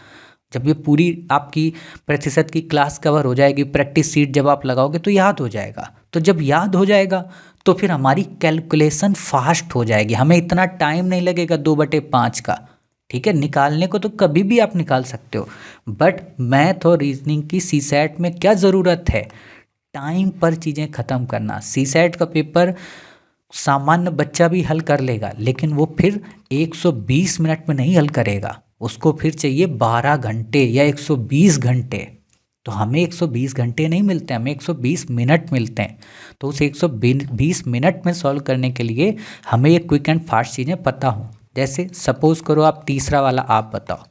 जब ये पूरी आपकी प्रतिशत की क्लास कवर हो जाएगी, प्रैक्टिस सीट जब आप लगाओगे तो याद हो जाएगा। तो जब याद हो जाएगा तो फिर हमारी कैलकुलेशन फास्ट हो जाएगी, हमें इतना टाइम नहीं लगेगा 2/5 का। ठीक है, निकालने को तो कभी भी आप निकाल सकते हो, बट मैथ और रीजनिंग की सीसैट में क्या ज़रूरत है, टाइम पर चीज़ें ख़त्म करना। सीसैट का पेपर सामान्य बच्चा भी हल कर लेगा, लेकिन वो फिर 120 मिनट में नहीं हल करेगा, उसको फिर चाहिए 12 घंटे या 120 घंटे। तो हमें 120 घंटे नहीं मिलते, हमें 120 मिनट मिलते हैं। तो उस 120 मिनट में सॉल्व करने के लिए हमें ये क्विक एंड फास्ट चीज़ें पता हों। जैसे सपोज़ करो आप तीसरा वाला आप बताओ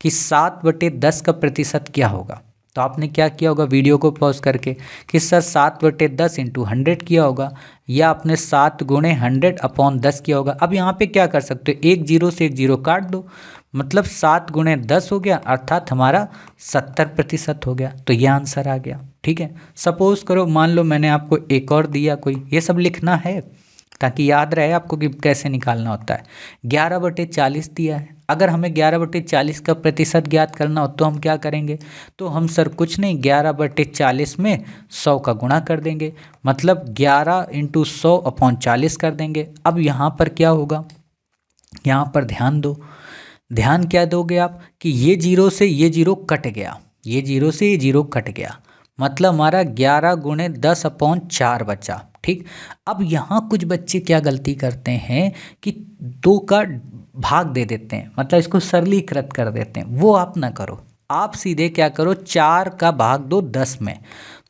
कि 7/10 का प्रतिशत क्या होगा। तो आपने क्या किया होगा वीडियो को पॉज करके कि सर 7/10 इंटू 100 किया होगा, या आपने 7 गुणे 100/10 किया होगा। अब यहाँ पे क्या कर सकते हो, एक जीरो से एक जीरो काट दो, मतलब 7 गुणे 10 हो गया, अर्थात हमारा 70% हो गया। तो ये आंसर आ गया। ठीक है, सपोज करो मान लो मैंने आपको एक और दिया कोई, ये सब लिखना है ताकि याद रहे आपको कि कैसे निकालना होता है। 11/40 दिया है, अगर हमें 11/40 का प्रतिशत ज्ञात करना हो तो हम क्या करेंगे, तो हम सर कुछ नहीं 11/40 में 100 का गुणा कर देंगे, मतलब 11 इंटू 100/40 कर देंगे। अब यहाँ पर क्या होगा, यहाँ पर ध्यान दो, ध्यान क्या दोगे आप कि ये जीरो से ये जीरो कट गया, ये जीरो से ये जीरो कट गया, मतलब हमारा 11 गुणे 10/4 बचा। ठीक, अब यहाँ कुछ बच्चे क्या गलती करते हैं कि 2 का भाग दे देते हैं, मतलब इसको सरलीकृत कर देते हैं, वो आप ना करो। आप सीधे क्या करो, 4 का भाग दो 10 में,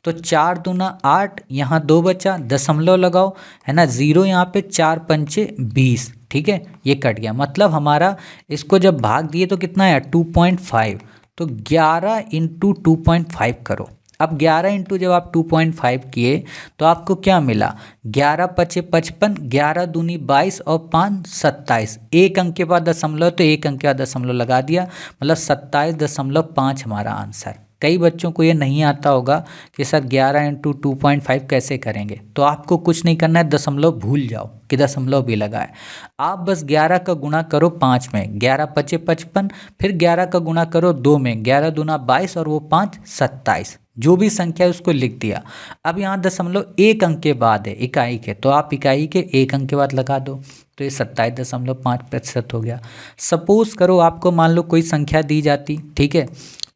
तो 4 दूना 8, यहाँ 2 बचा, दशमलव लगाओ, है ना, 0 यहाँ पे, 4 पंचे 20। ठीक है, ये कट गया, मतलब हमारा इसको जब भाग दिए तो कितना है 2.5, तो 11 इंटू 2.5 करो। अब 11 इंटू जब आप 2.5 किए तो आपको क्या मिला, 11 पचे 55, 11 दूनी 22 और 5 27, एक अंक के बाद दशमलव, तो एक अंक के बाद दशमलव लगा दिया, मतलब 27.5 हमारा आंसर। कई बच्चों को ये नहीं आता होगा कि सर 11 इंटू 2.5 कैसे करेंगे, तो आपको कुछ नहीं करना है, दशमलव भूल जाओ कि दशमलव भी लगा है। आप बस 11 का गुणा करो 5 में, 11 पचे 55, फिर 11 का गुणा करो 2 में, 11 दूना 22 और वो 5 27, जो भी संख्या है उसको लिख दिया। अब यहाँ दशमलव एक अंक के बाद है, इकाई के, तो आप इकाई के एक अंक के बाद लगा दो, तो ये 27.5% हो गया। सपोज करो आपको मान लो कोई संख्या दी जाती, ठीक है,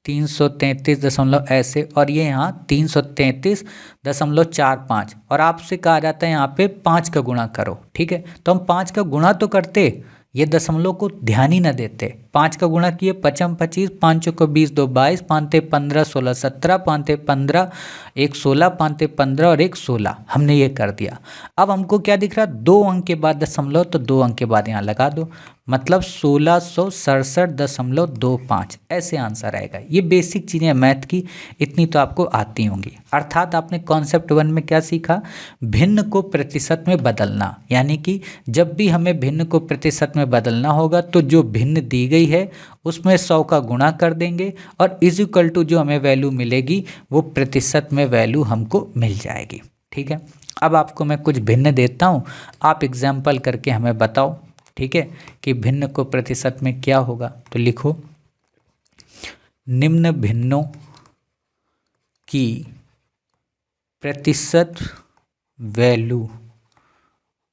333 दशमलव ऐसे, और ये यहाँ 333.45, और आपसे कहा जाता है यहाँ पे 5 का गुणा करो। ठीक है, तो हम 5 का गुणा तो करते, ये दशमलव को ध्यान ही न देते। 5 का गुणा किए 55 25, 5 को 20, 2 22, 5 15 16 17, 5 15 1 16, 5 15 और 1 16, हमने ये कर दिया। अब हमको क्या दिख रहा, 2 अंक के बाद दशमलव, तो 2 अंक के बाद यहाँ लगा दो, मतलब 1667.25, ऐसे आंसर आएगा। ये बेसिक चीज़ें मैथ की, इतनी तो आपको आती होंगी। अर्थात आपने कॉन्सेप्ट 1 में क्या सीखा, भिन्न को प्रतिशत में बदलना, यानी कि जब भी हमें भिन्न को प्रतिशत में बदलना होगा तो जो भिन्न दी गई है उसमें 100 का गुणा कर देंगे, और इज इक्वल टू जो हमें वैल्यू मिलेगी वो प्रतिशत में वैल्यू हमको मिल जाएगी। ठीक है, अब आपको मैं कुछ भिन्न देता हूँ, आप एग्जाम्पल करके हमें बताओ, ठीक है, कि भिन्न को प्रतिशत में क्या होगा। तो लिखो, निम्न भिन्नों की प्रतिशत वैल्यू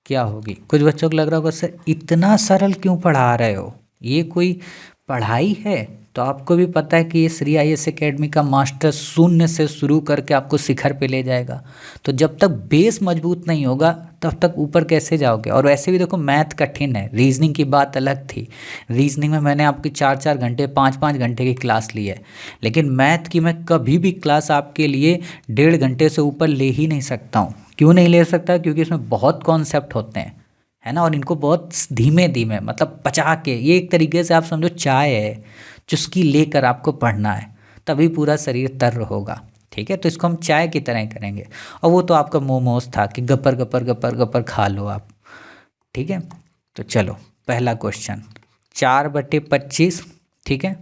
क्या होगी। कुछ बच्चों को लग रहा होगा सर इतना सरल क्यों पढ़ा रहे हो, ये कोई पढ़ाई है। तो आपको भी पता है कि ये श्री IAS एकेडमी का मास्टर शून्य से शुरू करके आपको शिखर पे ले जाएगा। तो जब तक बेस मजबूत नहीं होगा तब तक ऊपर कैसे जाओगे। और वैसे भी देखो मैथ कठिन है, रीजनिंग की बात अलग थी, रीजनिंग में मैंने आपकी 4-4 घंटे 5-5 घंटे की क्लास ली है, लेकिन मैथ की मैं कभी भी क्लास आपके लिए 1.5 घंटे से ऊपर ले ही नहीं सकता हूँ। क्यों नहीं ले सकता, क्योंकि इसमें बहुत कॉन्सेप्ट होते हैं, है ना, और इनको बहुत धीमे धीमे मतलब पचा के, ये एक तरीके से आप समझो चाय है, चुस्की लेकर आपको पढ़ना है, तभी पूरा शरीर तर होगा। ठीक है, तो इसको हम चाय की तरह करेंगे, और वो तो आपका मोमोज था कि गपर गपर गपर गपर खा लो आप। ठीक है, तो चलो पहला क्वेश्चन 4/25, ठीक है,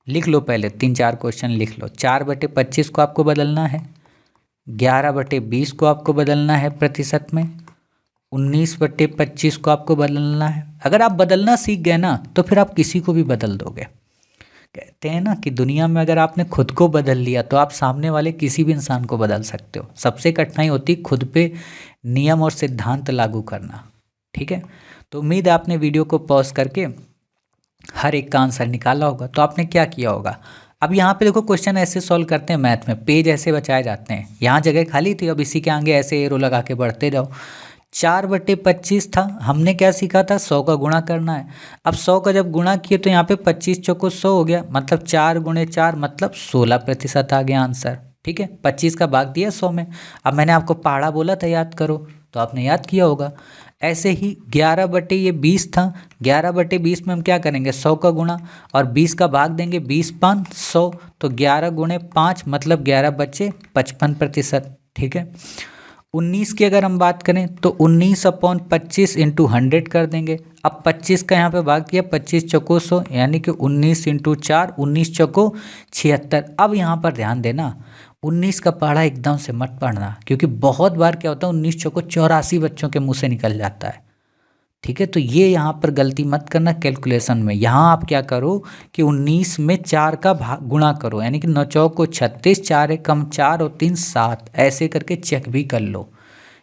लिख लो, पहले 3-4 क्वेश्चन लिख लो। 4/25 को आपको बदलना है, 11/20 को आपको बदलना है प्रतिशत में, 19/25 को आपको बदलना है। अगर आप बदलना सीख गए ना तो फिर आप किसी को भी बदल दोगे, कहते हैं ना कि दुनिया में अगर आपने खुद को बदल लिया तो आप सामने वाले किसी भी इंसान को बदल सकते हो। सबसे कठिनाई होती है खुद पे नियम और सिद्धांत लागू करना। ठीक है, तो उम्मीद है आपने वीडियो को पॉज करके हर एक का आंसर निकाला होगा। तो आपने क्या किया होगा, अब यहाँ पे देखो क्वेश्चन ऐसे सॉल्व करते हैं मैथ में, पेज ऐसे बचाए जाते हैं। यहाँ जगह खाली थी, अब इसी के आगे ऐसे एरो लगा के बढ़ते जाओ। 4/25 था, हमने क्या सीखा था, 100 का गुणा करना है। अब 100 का जब गुणा किए तो यहाँ पे 25 चौको 100 हो गया, मतलब 4 × 4 मतलब 16% आ गया आंसर। ठीक है, 25 का भाग दिया 100 में। अब मैंने आपको पहाड़ा बोला था याद करो, तो आपने याद किया होगा। ऐसे ही 11/20 था, 11/20 में हम क्या करेंगे, 100 का गुणा और 20 का भाग देंगे, 20 × 5 100, तो 11 × 5 मतलब 11 बचे 55%। ठीक है, 19 की अगर हम बात करें तो 19/25 × 100 कर देंगे। अब 25 का यहाँ पे भाग दिया, 25 चौको 100 यानी कि 19 × 4 19 चौको 76। अब यहाँ पर ध्यान देना, 19 का पहाड़ा एकदम से मत पढ़ना, क्योंकि बहुत बार क्या होता है 19 चौको 84 बच्चों के मुंह से निकल जाता है। ठीक है, तो ये यहाँ पर गलती मत करना कैलकुलेशन में। यहाँ आप क्या करो कि 19 में 4 का गुणा करो, यानी कि 9 चौक को 36, 4 कम 4 और 3 7, ऐसे करके चेक भी कर लो।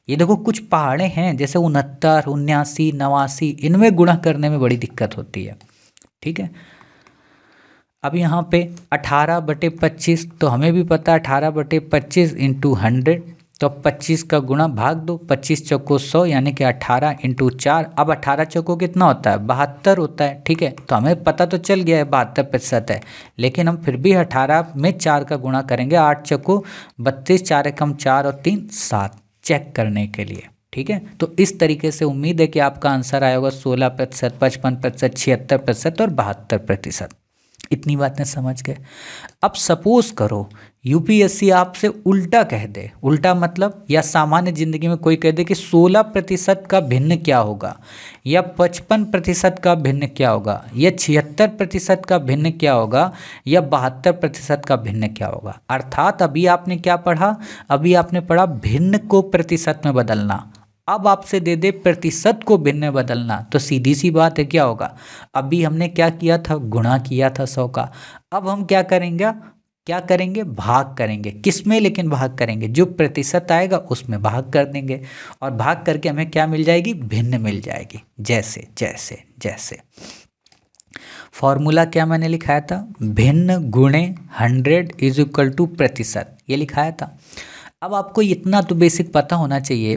ये देखो कुछ पहाड़े हैं जैसे 69, 79, 89, इनमें गुणा करने में बड़ी दिक्कत होती है। ठीक है, अब यहाँ पे 18/25, तो हमें भी पता है 18/25 × 100, तो 25 का गुणा भाग दो, 25 चौको 100 यानी कि 18 × 4। अब 18 चौको कितना होता है, 72 होता है। ठीक है, तो हमें पता तो चल गया है 72% है, लेकिन हम फिर भी 18 में 4 का गुणा करेंगे, 8 चौको 32, 4 कम 4 और 3 7, चेक करने के लिए। ठीक है, तो इस तरीके से उम्मीद है कि आपका आंसर आया होगा 16%, 55%, 76% और 72%। इतनी बातें समझ गए। अब सपोज करो यूपीएससी आपसे उल्टा कह दे, उल्टा मतलब या सामान्य जिंदगी में कोई कह दे कि 16% का भिन्न क्या होगा, या 55% का भिन्न क्या होगा, या 76% का भिन्न क्या होगा, या 72% का भिन्न क्या होगा। अर्थात अभी आपने क्या पढ़ा, अभी आपने पढ़ा भिन्न को प्रतिशत में बदलना। अब आपसे दे दे प्रतिशत को भिन्न में बदलना, तो सीधी सी बात है क्या होगा, अभी हमने क्या किया था, गुणा किया था 100 का। अब हम क्या करेंगे, क्या करेंगे, भाग करेंगे। किस में लेकिन भाग करेंगे, जो प्रतिशत आएगा उसमें भाग कर देंगे, और भाग करके हमें क्या मिल जाएगी, भिन्न मिल जाएगी। जैसे जैसे जैसे फॉर्मूला क्या मैंने लिखाया था, भिन्न गुणे 100 = प्रतिशत, ये लिखाया था। अब आपको इतना तो बेसिक पता होना चाहिए,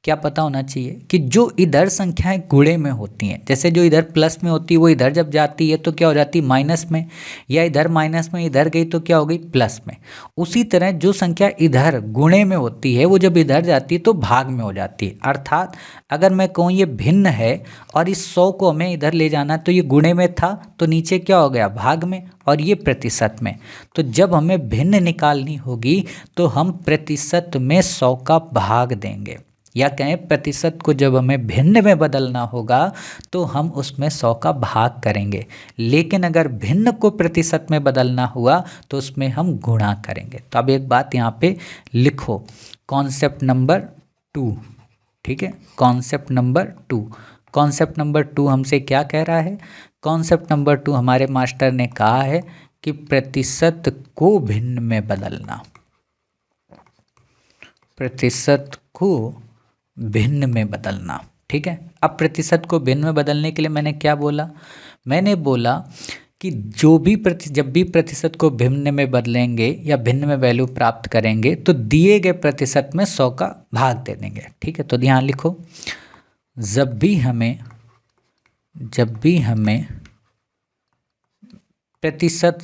क्या पता होना चाहिए कि जो इधर संख्याएं गुणे में होती हैं, जैसे जो इधर प्लस में होती है वो इधर जब जाती है तो क्या हो जाती है, माइनस में, या इधर माइनस में इधर गई तो क्या हो गई, प्लस में। उसी तरह जो संख्या इधर गुणे में होती है वो जब इधर जाती है तो भाग में हो जाती है। अर्थात अगर मैं कहूँ ये भिन्न है और इस 100 को हमें इधर ले जाना, तो ये गुणे में था तो नीचे क्या हो गया, भाग में, और ये प्रतिशत में। तो जब हमें भिन्न निकालनी होगी तो हम प्रतिशत में 100 का भाग देंगे, या कहें प्रतिशत को जब हमें भिन्न में बदलना होगा तो हम उसमें 100 का भाग करेंगे। लेकिन अगर भिन्न को प्रतिशत में बदलना हुआ तो उसमें हम गुणा करेंगे। तो अब एक बात यहाँ पे लिखो, कॉन्सेप्ट नंबर 2। ठीक है, कॉन्सेप्ट नंबर 2, कॉन्सेप्ट नंबर 2 हमसे क्या कह रहा है, कॉन्सेप्ट नंबर 2 हमारे मास्टर ने कहा है कि प्रतिशत को भिन्न में बदलना, प्रतिशत को भिन्न में बदलना। ठीक है, अब प्रतिशत को भिन्न में बदलने के लिए मैंने क्या बोला, मैंने बोला कि जब भी प्रतिशत को भिन्न में बदलेंगे या भिन्न में वैल्यू प्राप्त करेंगे तो दिए गए प्रतिशत में 100 का भाग दे देंगे। ठीक है, तो ध्यान लिखो, जब भी हमें प्रतिशत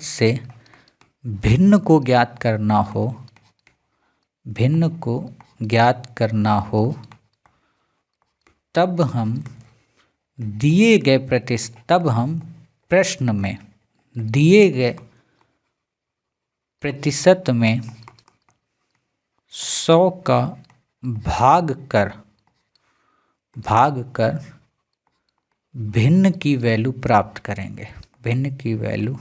से भिन्न को ज्ञात करना हो, तब हम प्रश्न में दिए गए प्रतिशत में 100 का भाग कर भिन्न की वैल्यू प्राप्त करेंगे, या भिन्न की वैल्यू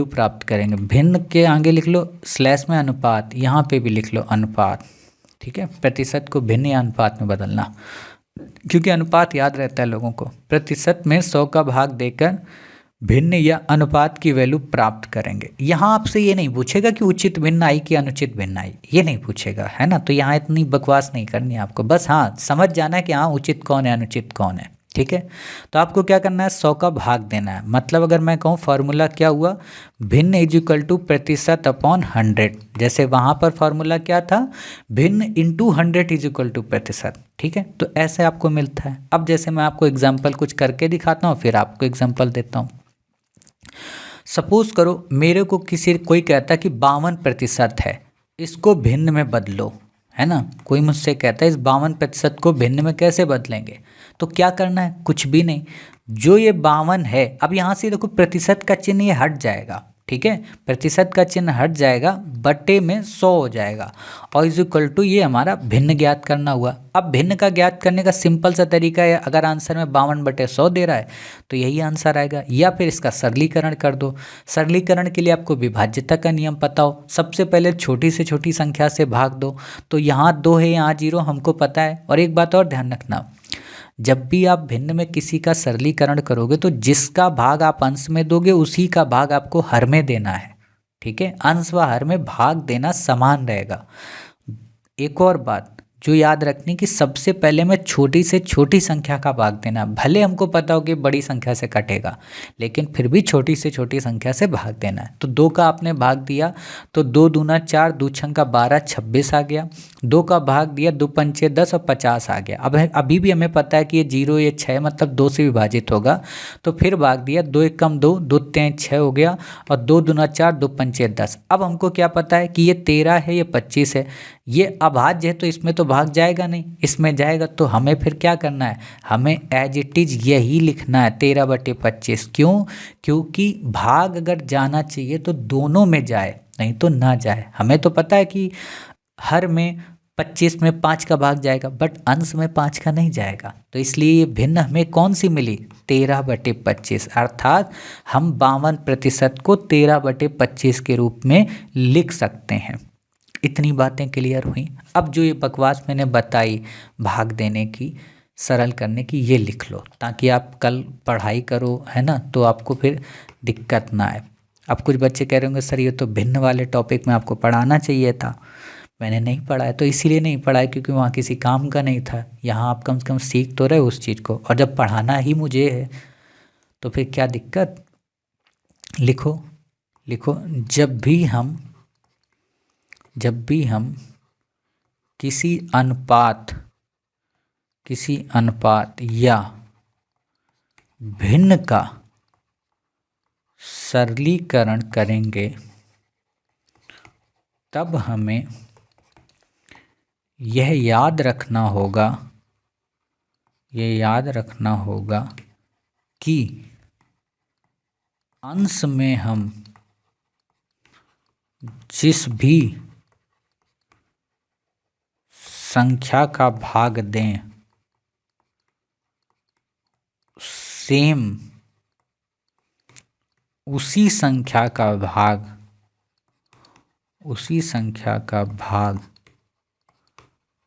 प्राप्त करेंगे। भिन्न के आगे लिख लो स्लैश में अनुपात, यहाँ पे भी लिख लो अनुपात। ठीक है, प्रतिशत को भिन्न या अनुपात में बदलना, क्योंकि अनुपात याद रहता है लोगों को। प्रतिशत में 100 का भाग देकर भिन्न या अनुपात की वैल्यू प्राप्त करेंगे। यहाँ आपसे ये नहीं पूछेगा कि उचित भिन्न आई कि अनुचित भिन्न आई, ये नहीं पूछेगा, है ना। तो यहाँ इतनी बकवास नहीं करनी है आपको, बस हाँ समझ जाना है कि हाँ उचित कौन है अनुचित कौन है, ठीक है। तो आपको क्या करना है, 100 का भाग देना है। मतलब अगर मैं कहूँ फॉर्मूला क्या हुआ, भिन्न इज इक्वल टू प्रतिशत अपॉन 100। जैसे वहाँ पर फॉर्मूला क्या था, भिन्न इंटू 100 इज इक्वल टू प्रतिशत, ठीक है। तो ऐसे आपको मिलता है। अब जैसे मैं आपको एग्जाम्पल कुछ करके दिखाता हूँ, फिर आपको एग्जाम्पल देता हूँ। सपोज करो मेरे को कोई कहता है कि 52% है, इसको भिन्न में बदलो, है ना। कोई मुझसे कहता है इस 52% को भिन्न में कैसे बदलेंगे, तो क्या करना है, कुछ भी नहीं। जो ये 52 है, अब यहाँ से देखो प्रतिशत का चिन्ह ये हट जाएगा, ठीक है। प्रतिशत का चिन्ह हट जाएगा, बटे में 100 हो जाएगा, और इज इक्वल टू ये हमारा भिन्न ज्ञात करना हुआ। अब भिन्न का ज्ञात करने का सिंपल सा तरीका है, अगर आंसर में 52/100 दे रहा है तो यही आंसर आएगा, या फिर इसका सरलीकरण कर दो। सरलीकरण के लिए आपको विभाज्यता का नियम पता हो, सबसे पहले छोटी से छोटी संख्या से भाग दो। तो यहाँ 2 है, यहाँ 0, हमको पता है। और एक बात और ध्यान रखना, जब भी आप भिन्न में किसी का सरलीकरण करोगे तो जिसका भाग आप अंश में दोगे उसी का भाग आपको हर में देना है, ठीक है। अंश व हर में भाग देना समान रहेगा। एक और बात जो याद रखनी कि सबसे पहले मैं छोटी से छोटी संख्या का भाग देना, भले हमको पता हो कि बड़ी संख्या से कटेगा, लेकिन फिर भी छोटी से छोटी संख्या से भाग देना है। तो 2 का आपने भाग दिया तो 2 दूना 4, 2 छंका 12, 26 आ गया। 2 का भाग दिया, 2 पंचे 10 और 50 आ गया। अब अभी भी हमें पता है कि ये 0 ये 6 मतलब 2 से विभाजित होगा, तो फिर भाग दिया, 2 1 कम 2, 2 3 6 हो गया, और 2 दूना 4, 2 पंचे 10। अब हमको क्या पता है कि ये 13 है, ये 25 है, ये अभाज्य है तो इसमें तो भाग जाएगा नहीं, इसमें जाएगा। तो हमें फिर क्या करना है, हमें एज इट इज यही लिखना है 13/25। क्यों, क्योंकि भाग अगर जाना चाहिए तो दोनों में जाए, नहीं तो ना जाए। हमें तो पता है कि हर में 25 में 5 का भाग जाएगा, बट अंश में 5 का नहीं जाएगा। तो इसलिए ये भिन्न हमें कौन सी मिली, 13/25, अर्थात हम 52% को 13/25 के रूप में लिख सकते हैं। इतनी बातें क्लियर हुई। अब जो ये बकवास मैंने बताई भाग देने की, सरल करने की, ये लिख लो ताकि आप कल पढ़ाई करो, है ना, तो आपको फिर दिक्कत ना आए। अब कुछ बच्चे कह रहे होंगे सर ये तो भिन्न वाले टॉपिक में आपको पढ़ाना चाहिए था, मैंने नहीं पढ़ाया। तो इसीलिए नहीं पढ़ाया क्योंकि वहाँ किसी काम का नहीं था। यहाँ आप कम से कम सीख तो रहे उस चीज़ को, और जब पढ़ाना ही मुझे है तो फिर क्या दिक्कत। लिखो लिखो, जब भी हम किसी अनुपात या भिन्न का सरलीकरण करेंगे तब हमें यह याद रखना होगा कि अंश में हम जिस भी संख्या का भाग दें सेम उसी संख्या का भाग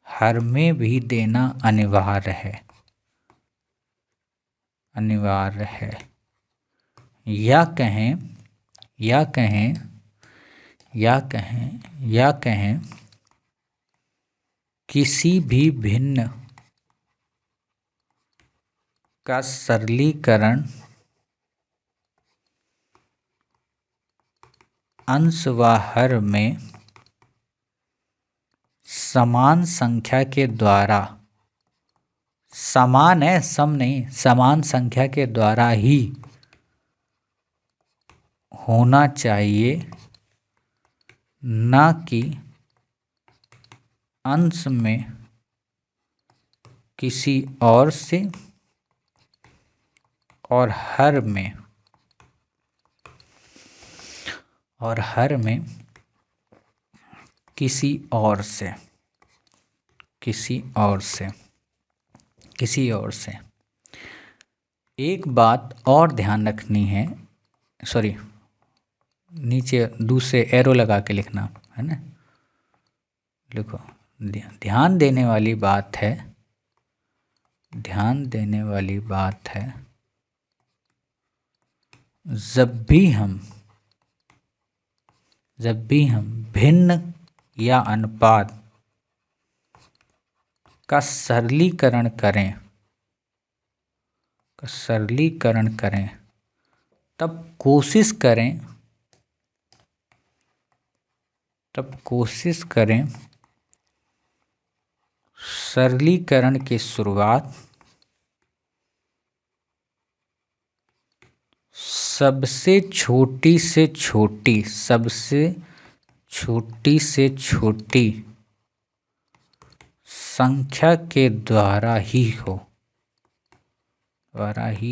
हर में भी देना अनिवार्य है। या कहें किसी भी भिन्न का सरलीकरण अंश व हर में समान संख्या के द्वारा, समान है सम नहीं, समान संख्या के द्वारा ही होना चाहिए, न कि अंश में किसी और से और हर में किसी और से। एक बात और ध्यान रखनी है, सॉरी नीचे दूसरे एरो लगा के लिखना है ना, लिखो ध्यान देने वाली बात है, ध्यान देने वाली बात है, जब भी हम भिन्न या अनुपात का सरलीकरण करें, तब कोशिश करें सरलीकरण की शुरुआत सबसे छोटी से छोटी संख्या के द्वारा ही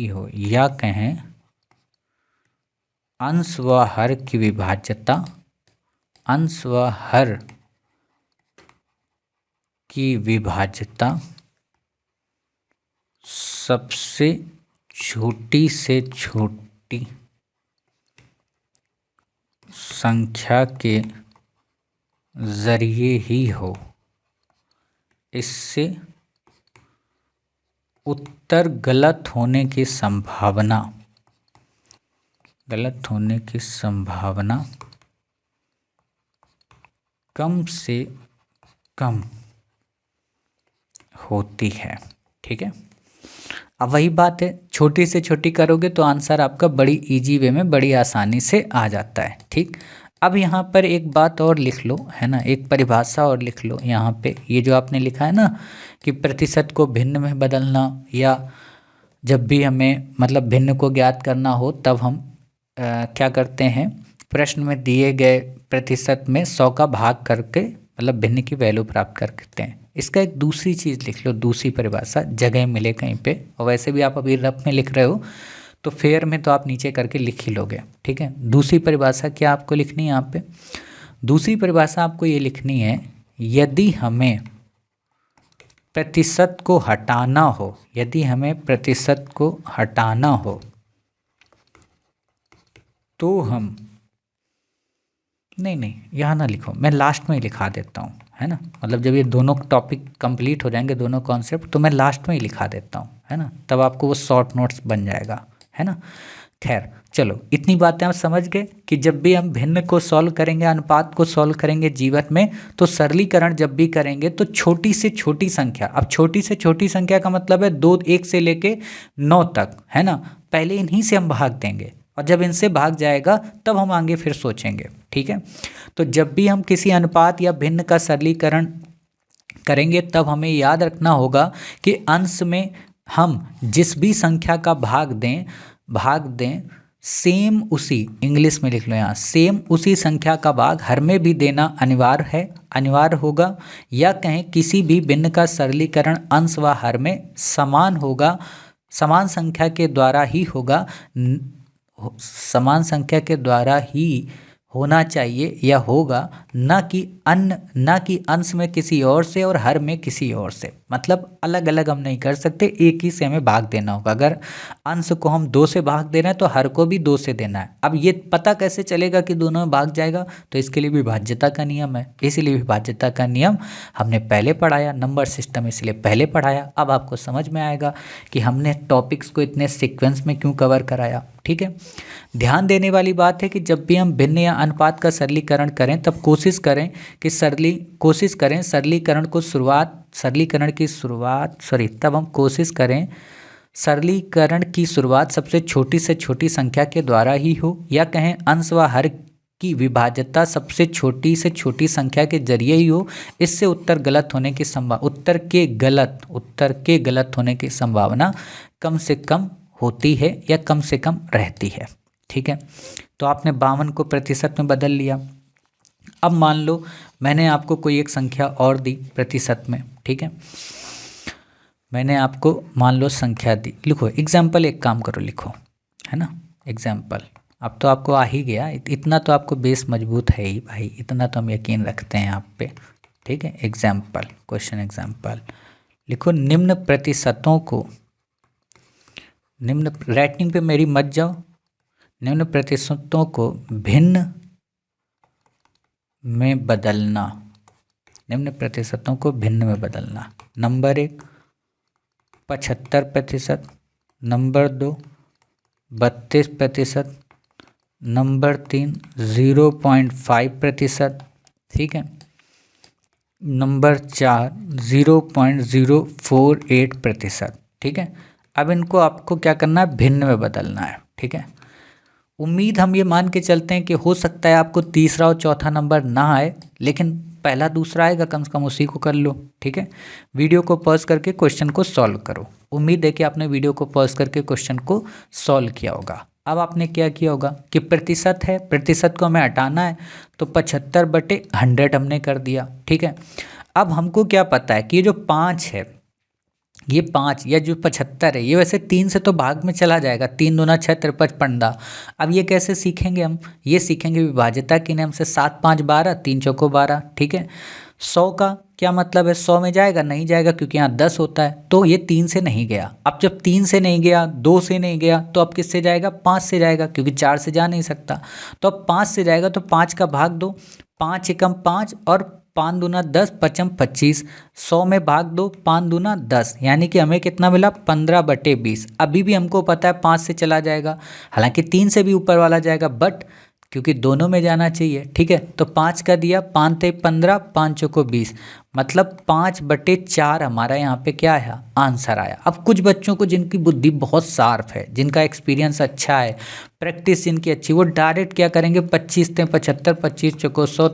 हो, या कहें अंश व हर की विभाज्यता सबसे छोटी से छोटी संख्या के जरिए ही हो। इससे उत्तर गलत होने की संभावना कम से कम होती है। ठीक है, अब वही बात है, छोटी से छोटी करोगे तो आंसर आपका बड़ी इजी वे में बड़ी आसानी से आ जाता है। ठीक, अब यहाँ पर एक बात और लिख लो, है ना, एक परिभाषा और लिख लो यहाँ पे। ये जो आपने लिखा है ना कि प्रतिशत को भिन्न में बदलना, या जब भी हमें मतलब भिन्न को ज्ञात करना हो तब हम क्या करते हैं, प्रश्न में दिए गए प्रतिशत में 100 का भाग करके मतलब भिन्न की वैल्यू प्राप्त करते हैं। इसका एक दूसरी चीज़ लिख लो, दूसरी परिभाषा, जगह मिले कहीं पे, और वैसे भी आप अभी रफ में लिख रहे हो तो फेयर में तो आप नीचे करके लिख ही लोगे। ठीक है, दूसरी परिभाषा क्या आपको लिखनी है यहाँ पे? दूसरी परिभाषा आपको ये लिखनी है, यदि हमें प्रतिशत को हटाना हो, तो हम नहीं यहाँ ना लिखो, मैं लास्ट में ही लिखा देता हूँ, है ना, मतलब जब ये दोनों टॉपिक कंप्लीट हो जाएंगे, दोनों कॉन्सेप्ट, तो मैं लास्ट में ही लिखा देता हूँ, है ना, तब आपको वो शॉर्ट नोट्स बन जाएगा, है ना। खैर चलो, इतनी बातें आप समझ गए कि जब भी हम भिन्न को सॉल्व करेंगे, अनुपात को सॉल्व करेंगे जीवन में, तो सरलीकरण जब भी करेंगे तो छोटी से छोटी संख्या, अब छोटी से छोटी संख्या का मतलब है 2, 1 से लेके 9 तक, है ना, पहले इन्हीं से हम भाग देंगे, और जब इनसे भाग जाएगा तब हम आगे फिर सोचेंगे। ठीक है, तो जब भी हम किसी अनुपात या भिन्न का सरलीकरण करेंगे तब हमें याद रखना होगा कि अंश में हम जिस भी संख्या का भाग दें सेम उसी, इंग्लिश में लिख लो यहाँ, सेम उसी संख्या का भाग हर में भी देना अनिवार्य होगा, या कहें किसी भी भिन्न का सरलीकरण अंश व हर में समान होगा, समान संख्या के द्वारा ही होना चाहिए या होगा, ना कि अंश में किसी और से और हर में किसी और से। मतलब अलग अलग हम नहीं कर सकते, एक ही से हमें भाग देना होगा। अगर अंश को हम 2 से भाग दे रहे हैं तो हर को भी 2 से देना है। अब ये पता कैसे चलेगा कि दोनों में भाग जाएगा? तो इसके लिए विभाज्यता का नियम है, इसीलिए विभाज्यता का नियम हमने पहले पढ़ाया, नंबर सिस्टम इसलिए पहले पढ़ाया। अब आपको समझ में आएगा कि हमने टॉपिक्स को इतने सीक्वेंस में क्यों कवर कराया। ठीक है, ध्यान देने वाली बात है कि जब भी हम भिन्न या अनुपात का सरलीकरण करें तब कोशिश करें सरलीकरण की शुरुआत सबसे छोटी से छोटी संख्या के द्वारा ही हो, या कहें अंश व हर की विभाज्यता सबसे छोटी से छोटी संख्या के जरिए ही हो। इससे उत्तर के गलत होने की संभावना कम से कम होती है या कम से कम रहती है। ठीक है, तो आपने 52 को प्रतिशत में बदल लिया। अब मान लो मैंने आपको कोई एक संख्या और दी प्रतिशत में। ठीक है, मैंने आपको मान लो संख्या दी, लिखो एग्जाम्पल, एक काम करो लिखो, है ना, एग्जाम्पल। अब तो आपको आ ही गया, इतना तो आपको बेस मजबूत है ही भाई, इतना तो हम यकीन रखते हैं आप पे। ठीक है, एग्जाम्पल, क्वेश्चन एग्जाम्पल लिखो, निम्न प्रतिशतों को, निम्न राइटिंग पे मेरी मत जाओ, निम्न प्रतिशतों को भिन्न में बदलना, निम्न प्रतिशतों को भिन्न में बदलना। नंबर 1 75%, नंबर 2 32%, नंबर 3 0.5%, ठीक है, नंबर 4 0.048%, ठीक है। अब इनको आपको क्या करना है, भिन्न में बदलना है, ठीक है। उम्मीद हम ये मान के चलते हैं कि हो सकता है आपको तीसरा और चौथा नंबर ना आए, लेकिन पहला दूसरा आएगा, कम से कम उसी को कर लो, ठीक है। वीडियो को पॉज करके क्वेश्चन को सॉल्व करो। उम्मीद है कि आपने वीडियो को पॉज करके क्वेश्चन को सॉल्व किया होगा। अब आपने क्या किया होगा कि प्रतिशत है, प्रतिशत को हमें हटाना है, तो 75/100 हमने कर दिया, ठीक है। अब हमको क्या पता है कि ये जो 5 है, ये 5 या जो 75 है, ये वैसे 3 से तो भाग में चला जाएगा, 3 दूना 6 53 15। अब ये कैसे सीखेंगे हम, ये सीखेंगे विभाज्यता के नियम से। 7 5 12, 3 चौको 12, ठीक है। 100 का क्या मतलब है, 100 में जाएगा, नहीं जाएगा क्योंकि यहाँ 10 होता है, तो ये 3 से नहीं गया। अब जब 3 से नहीं गया, 2 से नहीं गया, तो अब किससे जाएगा, 5 से जाएगा, क्योंकि 4 से जा नहीं सकता। तो अब 5 से जाएगा, तो 5 का भाग दो, 5 एकम 5 और 5 दूना 10, 5 25, 100 में भाग दो, 5 दूना 10, यानी कि हमें कितना मिला, 15/20। अभी भी हमको पता है 5 से चला जाएगा, हालांकि 3 से भी ऊपर वाला जाएगा, बट क्योंकि दोनों में जाना चाहिए, ठीक है। तो 5 का दिया, 5 ते 15, 5 चौको 20, मतलब 5/4 हमारा यहाँ पे क्या है, आंसर आया। अब कुछ बच्चों को जिनकी बुद्धि बहुत शार्प है, जिनका एक्सपीरियंस अच्छा है, प्रैक्टिस जिनकी अच्छी, वो डायरेक्ट क्या करेंगे, 25 ते 75, 25 चौको 100,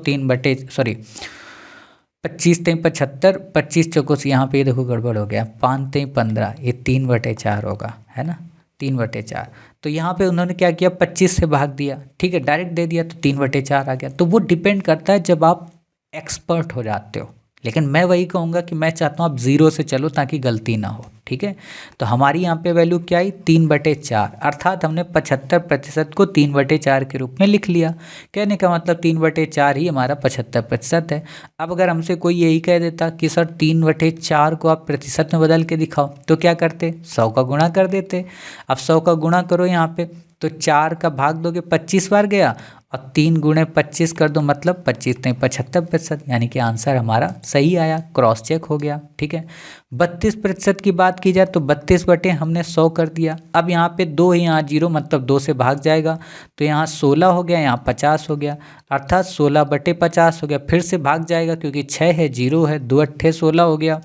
25 ते 75, 25 चौको से, यहाँ पे देखो गड़बड़ हो गया, 5 ते 15, ये 3/4 होगा, है ना, 3/4। तो यहाँ पे उन्होंने क्या किया, 25 से भाग दिया, ठीक है, डायरेक्ट दे दिया, तो 3/4 आ गया। तो वो डिपेंड करता है जब आप एक्सपर्ट हो जाते हो, लेकिन मैं वही कहूँगा कि मैं चाहता हूँ आप 0 से चलो ताकि गलती ना हो, ठीक है। तो हमारी यहाँ पे वैल्यू क्या आई, 3/4, अर्थात हमने 75% को 3/4 के रूप में लिख लिया। कहने का मतलब 3/4 ही हमारा 75% है। अब अगर हमसे कोई यही कह देता कि सर 3/4 को आप प्रतिशत में बदल के दिखाओ, तो क्या करते, 100 का गुणा कर देते। अब 100 का गुणा करो यहाँ पे, तो 4 का भाग दोगे, 25 बार गया, और 3 गुणे 25 कर दो, मतलब 25 ते 75%, यानी कि आंसर हमारा सही आया, क्रॉस चेक हो गया, ठीक है। 32% की बात की जाए तो 32 हमने 100 कर दिया। अब यहाँ पे 2 है, यहाँ 0, मतलब 2 से भाग जाएगा, तो यहाँ 16 हो गया, यहाँ 50 हो गया, अर्थात 16/50 हो गया। फिर से भाग जाएगा क्योंकि 6 है, 0 है, 2 अट्ठे 16 हो गया,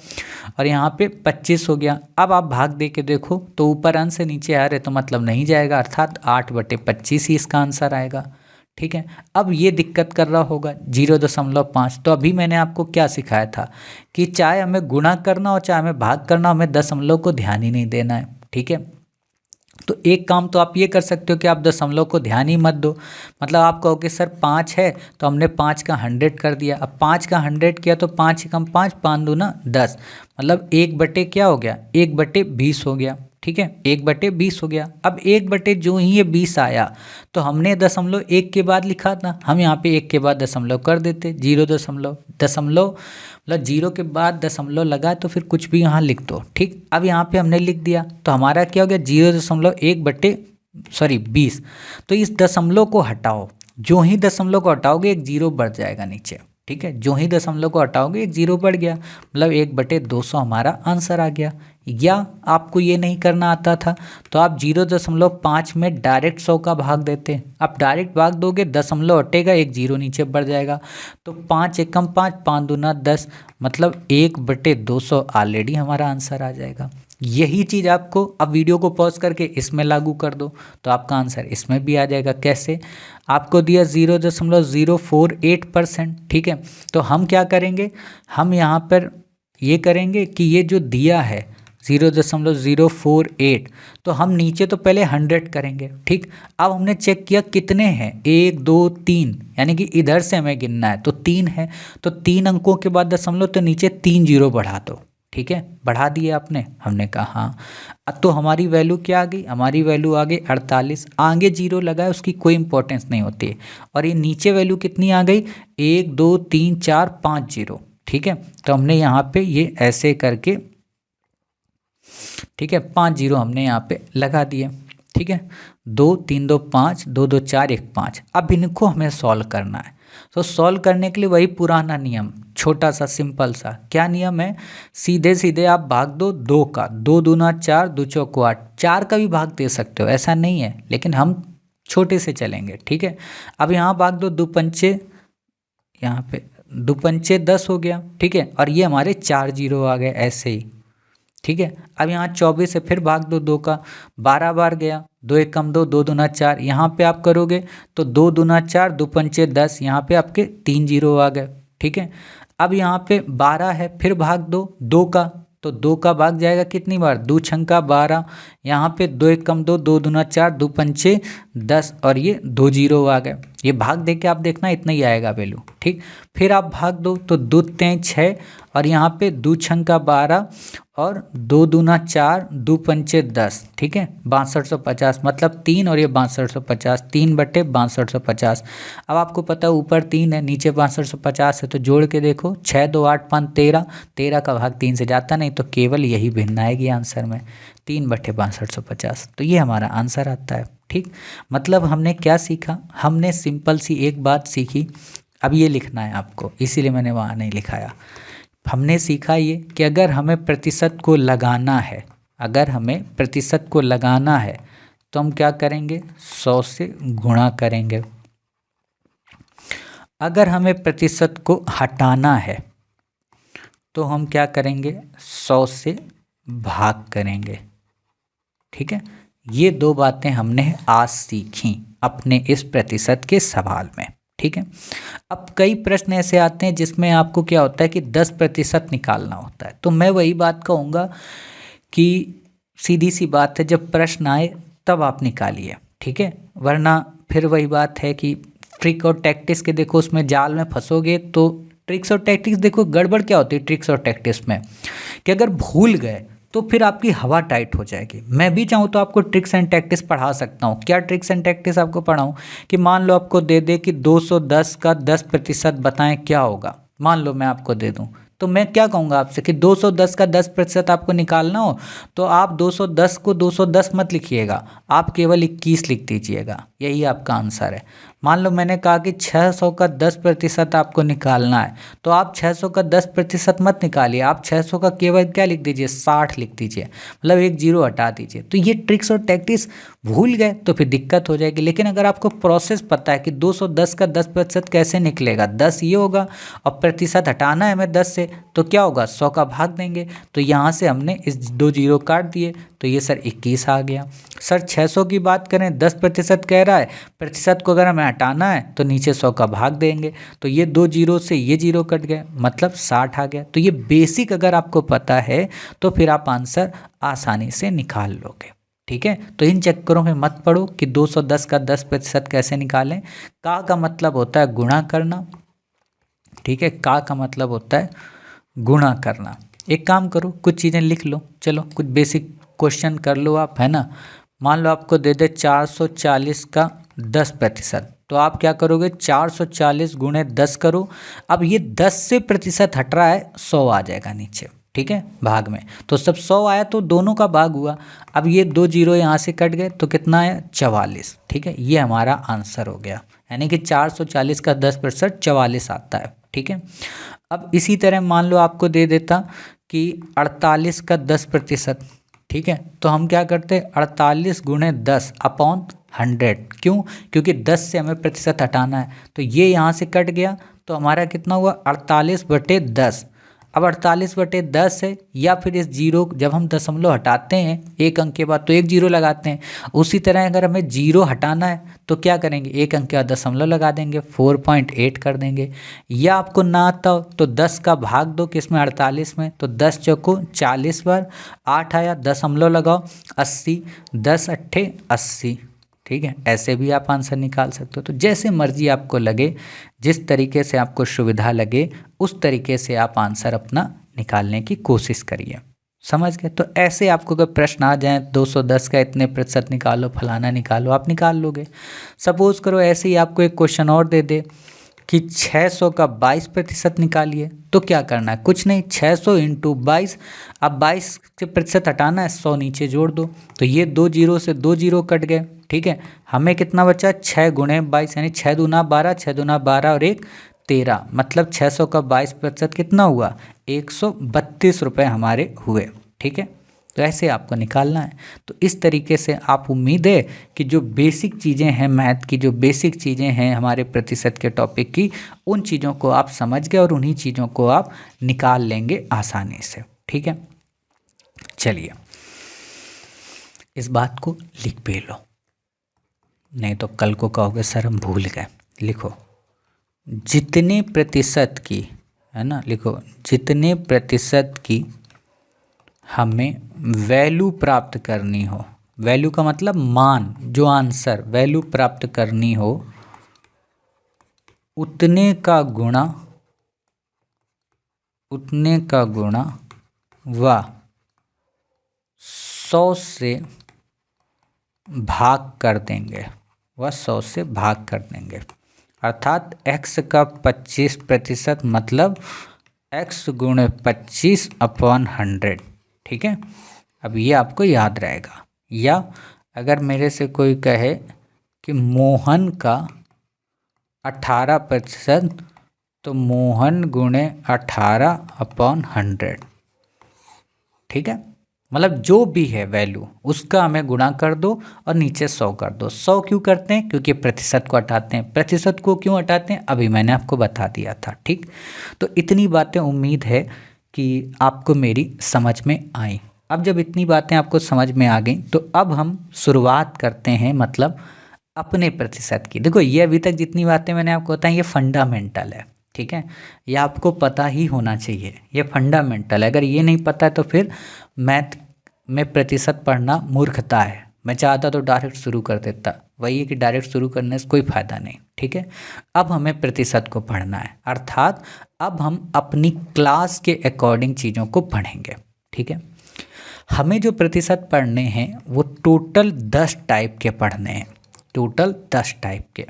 और यहाँ पे 25 हो गया। अब आप भाग दे के देखो तो ऊपर अंश से नीचे आ रहे, तो मतलब नहीं जाएगा, अर्थात 8/25 ही इसका आंसर आएगा, ठीक है। अब ये दिक्कत कर रहा होगा 0.5, तो अभी मैंने आपको क्या सिखाया था कि चाहे हमें गुणा करना हो चाहे हमें भाग करना हो, हमें दशमलव को ध्यान ही नहीं देना है, ठीक है। तो एक काम तो आप ये कर सकते हो कि आप दशमलव को ध्यान ही मत दो, मतलब आप कहो कि सर 5 है, तो हमने 5 का 100 कर दिया। अब 5 का 100 किया तो 5 एकम 5, 5 दूना 10, मतलब 1 क्या हो गया, 1/20 हो गया, ठीक है, 1/20 हो गया। अब 1 जो ही ये 20 आया, तो हमने 0.1 के बाद लिखा था, हम यहाँ पे 1 के बाद दशमलव कर देते, 0 दशमलव मतलब 0 के बाद दशमलव लगा तो फिर कुछ भी यहाँ लिख दो, ठीक। अब यहाँ पे हमने लिख दिया, तो हमारा क्या हो गया, 0.1/20। तो इस दशमलव को हटाओ, जो ही दशमलव को हटाओगे एक 0 बढ़ जाएगा नीचे, ठीक है, जो ही दशमलव को हटाओगे एक 0 बढ़ गया, मतलब 1/200 हमारा आंसर आ गया। या आपको ये नहीं करना आता था तो आप 0.5 में डायरेक्ट 100 का भाग देते, आप डायरेक्ट भाग दोगे, दशमलव हटेगा, एक 0 नीचे बढ़ जाएगा, तो 5 एकम 5, 5 दूना 10, मतलब 1/200 ऑलरेडी हमारा आंसर आ जाएगा। यही चीज़ आपको अब वीडियो को पॉज करके इसमें लागू कर दो, तो आपका आंसर इसमें भी आ जाएगा। कैसे, आपको दिया 0.048%, ठीक है। तो हम क्या करेंगे, हम यहाँ पर ये करेंगे कि ये जो दिया है 0.048, तो हम नीचे तो पहले 100 करेंगे, ठीक। अब हमने चेक किया कितने हैं, 1 2 3, यानी कि इधर से हमें गिनना है, तो 3 है, तो 3 अंकों के बाद दशमलव, तो नीचे 3 0 बढ़ा दो, ठीक है, बढ़ा दिए आपने, हमने कहा हाँ। तो हमारी वैल्यू क्या आ गई, हमारी वैल्यू आ गई 48, आगे 0 लगा है उसकी कोई इंपॉर्टेंस नहीं होती है, और ये नीचे वैल्यू कितनी आ गई, 1 2 3 4 5 0, ठीक है। तो हमने यहाँ पे ये ऐसे करके, ठीक है, 5 0 हमने यहाँ पे लगा दिए, ठीक है। 2 3 2 5, 2 2 4 1 5। अब इनको हमें सॉल्व करना है, तो सॉल्व करने के लिए वही पुराना नियम, छोटा सा सिंपल सा क्या नियम है, सीधे सीधे आप भाग दो 2 का, 2 दूना 4, 2 चौको 8, 4 का भी भाग दे सकते हो, ऐसा नहीं है, लेकिन हम छोटे से चलेंगे, ठीक है। अब यहाँ भाग दो 2 पंचे, यहाँ पे 2 पंचे 10 हो गया, ठीक है, और ये हमारे 4 जीरो आ गए ऐसे ही, ठीक है। अब यहाँ 24 से फिर भाग दो 2 का, 12 बार गया, 2 एक कम 2, 2 दूना 4, यहाँ पे आप करोगे तो 2 दूना 4, 2 पंचे 10, यहाँ पे आपके 3 जीरो आ गए, ठीक है। अब यहाँ पे 12 है, फिर भाग दो 2 का, तो 2 का भाग जाएगा कितनी बार, 2 छंका 12, यहाँ पे 2 एक कम 2, 2 दूना 4, 2 पंचे 10, और ये 2 जीरो आ गए। ये भाग दे के आप देखना इतना ही आएगा वैल्यू, ठीक। फिर आप भाग दो तो 2 तें 6, और यहाँ पे 2 छंका 12 और 2 दूना 4, 2 पंचे 10, ठीक है, 6250, मतलब 3 और ये 6250, 3/6250। अब आपको पता है ऊपर 3 है नीचे 6250 है, तो जोड़ के देखो 6 2 8 5 13, 13 का भाग 3 से जाता नहीं, तो केवल यही भिन्न आएगी आंसर में, 3/6250। तो ये हमारा आंसर आता है, ठीक। मतलब हमने क्या सीखा, हमने सिंपल सी एक बात सीखी, अब ये लिखना है आपको, इसीलिए मैंने वहाँ नहीं लिखाया। हमने सीखा ये कि अगर हमें प्रतिशत को लगाना है, अगर हमें प्रतिशत को लगाना है तो हम क्या करेंगे, 100 से गुणा करेंगे। अगर हमें प्रतिशत को हटाना है तो हम क्या करेंगे, 100 से भाग करेंगे, ठीक है। ये 2 बातें हमने आज सीखी अपने इस प्रतिशत के सवाल में, ठीक है। अब कई प्रश्न ऐसे आते हैं जिसमें आपको क्या होता है कि 10% निकालना होता है, तो मैं वही बात कहूँगा कि सीधी सी बात है, जब प्रश्न आए तब आप निकालिए, ठीक है, वरना फिर वही बात है कि ट्रिक और टैक्टिक्स के देखो उसमें जाल में फंसोगे तो ट्रिक्स और टैक्टिक्स देखो गड़बड़ क्या होती है ट्रिक्स और टैक्टिक्स में, कि अगर भूल गए तो फिर आपकी हवा टाइट हो जाएगी। मैं भी चाहूँ तो आपको ट्रिक्स एंड टैक्टिक्स पढ़ा सकता हूँ। क्या ट्रिक्स एंड टैक्टिक्स आपको पढ़ाऊँ, कि मान लो आपको दे दे कि 210 का 10% बताएं क्या होगा, मान लो मैं आपको दे दूँ, तो मैं क्या कहूँगा आपसे कि 210 का 10% आपको निकालना हो तो आप 210 को 210 मत लिखिएगा, आप केवल 21 लिख दीजिएगा, यही आपका आंसर है। मान लो मैंने कहा कि 600 का 10% आपको निकालना है, तो आप 600 का 10% मत निकालिए, आप 600 का केवल क्या लिख दीजिए, 60 लिख दीजिए, मतलब एक जीरो हटा दीजिए। तो ये ट्रिक्स और टैक्टिक्स भूल गए तो फिर दिक्कत हो जाएगी। लेकिन अगर आपको प्रोसेस पता है कि 210 का 10% कैसे निकलेगा, 10 ये होगा और प्रतिशत हटाना है हमें 10 से, तो क्या होगा, 100 का भाग देंगे, तो यहाँ से हमने इस 2 जीरो काट दिए, तो ये सर 21 आ गया। सर 600 की बात करें, 10% कह रहा है, प्रतिशत को अगर हमें हटाना है तो नीचे 100 का भाग देंगे, तो ये 2 जीरो से ये जीरो कट गए, मतलब 60 आ गया। तो ये बेसिक अगर आपको पता है तो फिर आप आंसर आसानी से निकाल लोगे, ठीक है। तो इन चक्करों में मत पड़ो कि 210 का 10% कैसे निकालें। का मतलब होता है गुणा करना, ठीक है, का मतलब होता है गुणा करना। एक काम करो, कुछ चीज़ें लिख लो, चलो कुछ बेसिक क्वेश्चन कर लो आप, है ना। मान लो आपको दे दे 440 का 10%, तो आप क्या करोगे, 440 गुणे 10 करो। अब ये 10 से प्रतिशत हट रहा है, 100 आ जाएगा नीचे, ठीक है, भाग में, तो सब 100 आया तो दोनों का भाग हुआ। अब ये 2 जीरो यहाँ से कट गए तो कितना आया, 44, ठीक है, ये हमारा आंसर हो गया, यानी कि 440 का 10% 44 आता है, ठीक है। अब इसी तरह मान लो आपको दे देता कि 48 का 10%, ठीक है, तो हम क्या करते, 48 गुणे 10 अपॉन 100, क्यों, क्योंकि 10 से हमें प्रतिशत हटाना है, तो ये यहाँ से कट गया, तो हमारा कितना हुआ, 48/10। अब 48/10 है, या फिर इस जीरो, जब हम दशमलव हटाते हैं एक अंक के बाद तो एक जीरो लगाते हैं, उसी तरह अगर हमें जीरो हटाना है तो क्या करेंगे, एक अंक के बाद दशमलव लगा देंगे, 4.8 कर देंगे। या आपको ना आता हो तो 10 का भाग दो किसमें, 48 में, तो 10 चौको 40 बार, 8 आया, दशमलव लगाओ 80, 10 अट्ठे 80, ठीक है, ऐसे भी आप आंसर निकाल सकते हो। तो जैसे मर्जी आपको लगे, जिस तरीके से आपको सुविधा लगे, उस तरीके से आप आंसर अपना निकालने की कोशिश करिए, समझ गए। तो ऐसे आपको अगर प्रश्न आ जाए 210 का इतने प्रतिशत निकालो, फलाना निकालो, आप निकाल लोगे। सपोज करो ऐसे ही आपको एक क्वेश्चन और दे दे कि 600 का 22% निकालिए, तो क्या करना है, कुछ नहीं, 600 इंटू 22, अब 22 से प्रतिशत हटाना है, 100 नीचे जोड़ दो, तो ये 2 जीरो से 2 जीरो कट गए, ठीक है, हमें कितना बचा, 6 गुणे 22, यानी 6 दूना 12, 6 दूना 12 और 1 13, मतलब 600 का 22% कितना हुआ, 132 रुपये हमारे हुए। ठीक है, तो ऐसे आपको निकालना है। तो इस तरीके से आप, उम्मीद है कि जो बेसिक चीज़ें हैं मैथ की, जो बेसिक चीज़ें हैं हमारे प्रतिशत के टॉपिक की, उन चीज़ों को आप समझ गए और उन्हीं चीज़ों को आप निकाल लेंगे आसानी से। ठीक है, चलिए इस बात को लिख भी लो, नहीं तो कल को कहोगे सर हम भूल गए। लिखो, जितने प्रतिशत की, है ना, लिखो जितने प्रतिशत की हमें वैल्यू प्राप्त करनी हो, वैल्यू का मतलब मान, जो आंसर वैल्यू प्राप्त करनी हो, उतने का गुणा व 100 से भाग कर देंगे, अर्थात x का 25% मतलब x गुणे 25/100। ठीक है, अब ये आपको याद रहेगा। या अगर मेरे से कोई कहे कि मोहन का 18%, तो मोहन गुणे 18/100। ठीक है, मतलब जो भी है वैल्यू उसका हमें गुणा कर दो और नीचे 100 कर दो। 100 क्यों करते हैं, क्योंकि प्रतिशत को हटाते हैं। प्रतिशत को क्यों हटाते हैं, अभी मैंने आपको बता दिया था। ठीक, तो इतनी बातें उम्मीद है कि आपको मेरी समझ में आई। अब जब इतनी बातें आपको समझ में आ गई, तो अब हम शुरुआत करते हैं, मतलब अपने प्रतिशत की। देखो, ये अभी तक जितनी बातें मैंने आपको बताई ये फंडामेंटल है। ठीक है, ये आपको पता ही होना चाहिए, ये फंडामेंटल है। अगर ये नहीं पता है तो फिर मैथ में प्रतिशत पढ़ना मूर्खता है। मैं चाहता तो डायरेक्ट शुरू कर देता, वही है कि डायरेक्ट शुरू करने से कोई फ़ायदा नहीं। ठीक है, अब हमें प्रतिशत को पढ़ना है, अर्थात अब हम अपनी क्लास के अकॉर्डिंग चीज़ों को पढ़ेंगे। ठीक है, हमें जो प्रतिशत पढ़ने हैं वो टोटल 10 टाइप के पढ़ने हैं, टोटल 10 टाइप के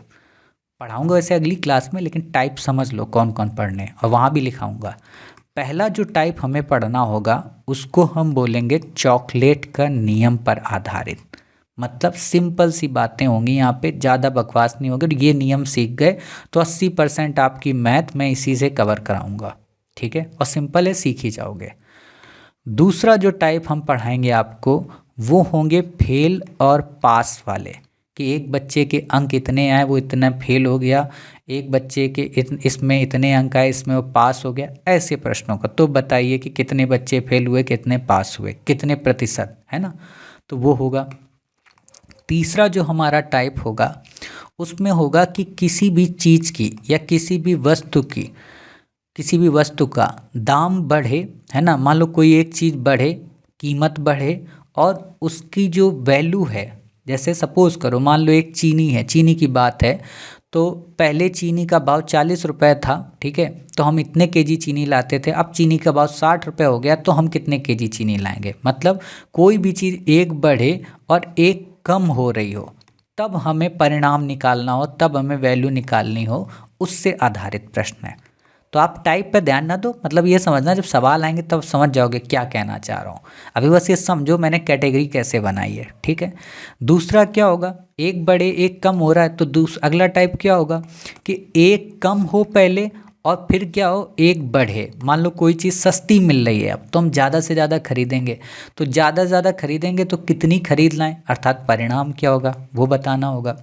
पढ़ाऊँगा वैसे अगली क्लास में, लेकिन टाइप समझ लो कौन कौन पढ़ने हैं, और वहाँ भी लिखाऊंगा। पहला जो टाइप हमें पढ़ना होगा उसको हम बोलेंगे चॉकलेट का नियम पर आधारित। मतलब सिंपल सी बातें होंगी यहाँ पे, ज़्यादा बकवास नहीं होगी। ये नियम सीख गए तो 80% आपकी मैथ मैं इसी से कवर कराऊंगा। ठीक है, और सिंपल है, सीख ही जाओगे। दूसरा जो टाइप हम पढ़ाएंगे आपको वो होंगे फेल और पास वाले, कि एक बच्चे के अंक इतने आए वो इतना फेल हो गया, एक बच्चे के इसमें इतने अंक आए इसमें वो पास हो गया, ऐसे प्रश्नों का। तो बताइए कि कितने बच्चे फेल हुए, कितने पास हुए, कितने प्रतिशत, है ना, तो वो होगा। तीसरा जो हमारा टाइप होगा उसमें होगा कि किसी भी चीज़ की या किसी भी वस्तु का दाम बढ़े, है ना, मान लो कोई एक चीज़ बढ़े, कीमत बढ़े, और उसकी जो वैल्यू है, जैसे सपोज़ करो मान लो एक चीनी है, चीनी की बात है, तो पहले चीनी का भाव 40 रुपये था। ठीक है, तो हम इतने केजी चीनी लाते थे, अब चीनी का भाव 60 रुपये हो गया, तो हम कितने केजी चीनी लाएंगे। मतलब कोई भी चीज़ एक बढ़े और एक कम हो रही हो, तब हमें परिणाम निकालना हो, तब हमें वैल्यू निकालनी हो, उससे आधारित प्रश्न है। तो आप टाइप पे ध्यान ना दो, मतलब ये समझना जब सवाल आएंगे तब समझ जाओगे क्या कहना चाह रहा हूँ। अभी बस ये समझो मैंने कैटेगरी कैसे बनाई है। ठीक है, दूसरा क्या होगा, एक बढ़े एक कम हो रहा है, तो अगला टाइप क्या होगा कि एक कम हो पहले और फिर क्या हो, एक बढ़े। मान लो कोई चीज़ सस्ती मिल रही है, अब तो हम ज़्यादा से ज़्यादा खरीदेंगे, तो ज़्यादा से ज़्यादा खरीदेंगे तो कितनी खरीद लाएं, अर्थात परिणाम क्या होगा वो बताना होगा।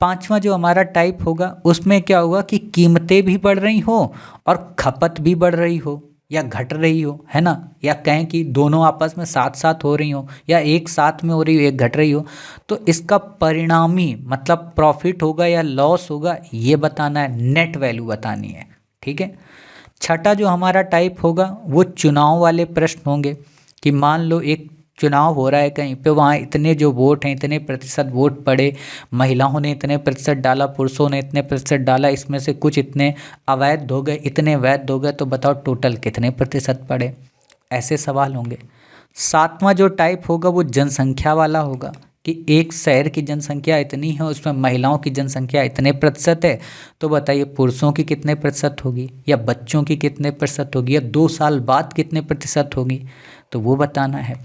पांचवा जो हमारा टाइप होगा उसमें क्या होगा कि कीमतें भी बढ़ रही हो और खपत भी बढ़ रही हो या घट रही हो, है ना, या कहें कि दोनों आपस में साथ साथ हो रही हो, या एक साथ में हो रही हो एक घट रही हो, तो इसका परिणामी मतलब प्रॉफिट होगा या लॉस होगा ये बताना है, नेट वैल्यू बतानी है। ठीक है, छठा जो हमारा टाइप होगा वो चुनाव वाले प्रश्न होंगे, कि मान लो एक चुनाव हो रहा है कहीं पे, वहाँ इतने जो वोट हैं, इतने प्रतिशत वोट पड़े, महिलाओं ने इतने प्रतिशत डाला, पुरुषों ने इतने प्रतिशत डाला, इसमें से कुछ इतने अवैध हो गए, इतने वैध हो गए, तो बताओ टोटल कितने प्रतिशत पड़े। ऐसे सवाल होंगे। सातवां जो टाइप होगा वो जनसंख्या वाला होगा, कि एक शहर की जनसंख्या इतनी है, उसमें महिलाओं की जनसंख्या इतने प्रतिशत है, तो बताइए पुरुषों की कितने प्रतिशत होगी, या बच्चों की कितने प्रतिशत होगी, या 2 साल बाद कितने प्रतिशत होगी, तो वो बताना है।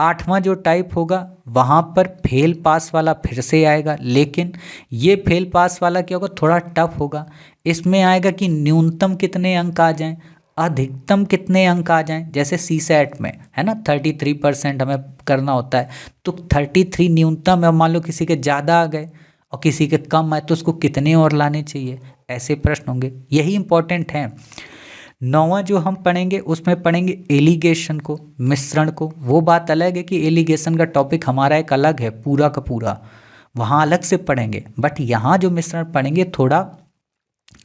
8वां जो टाइप होगा वहाँ पर फेल पास वाला फिर से आएगा, लेकिन ये फेल पास वाला क्या होगा, थोड़ा टफ होगा। इसमें आएगा कि न्यूनतम कितने अंक आ जाएं, अधिकतम कितने अंक आ जाएं। जैसे सीसैट में है ना 33% हमें करना होता है, तो 33 न्यूनतम है, मान लो किसी के ज़्यादा आ गए और किसी के कम आए तो उसको कितने और लाने चाहिए, ऐसे प्रश्न होंगे, यही इंपॉर्टेंट है। 9वां जो हम पढ़ेंगे उसमें पढ़ेंगे एलिगेशन को, मिश्रण को। वो बात अलग है कि एलिगेशन का टॉपिक हमारा एक अलग है पूरा का पूरा, वहाँ अलग से पढ़ेंगे, बट यहाँ जो मिश्रण पढ़ेंगे थोड़ा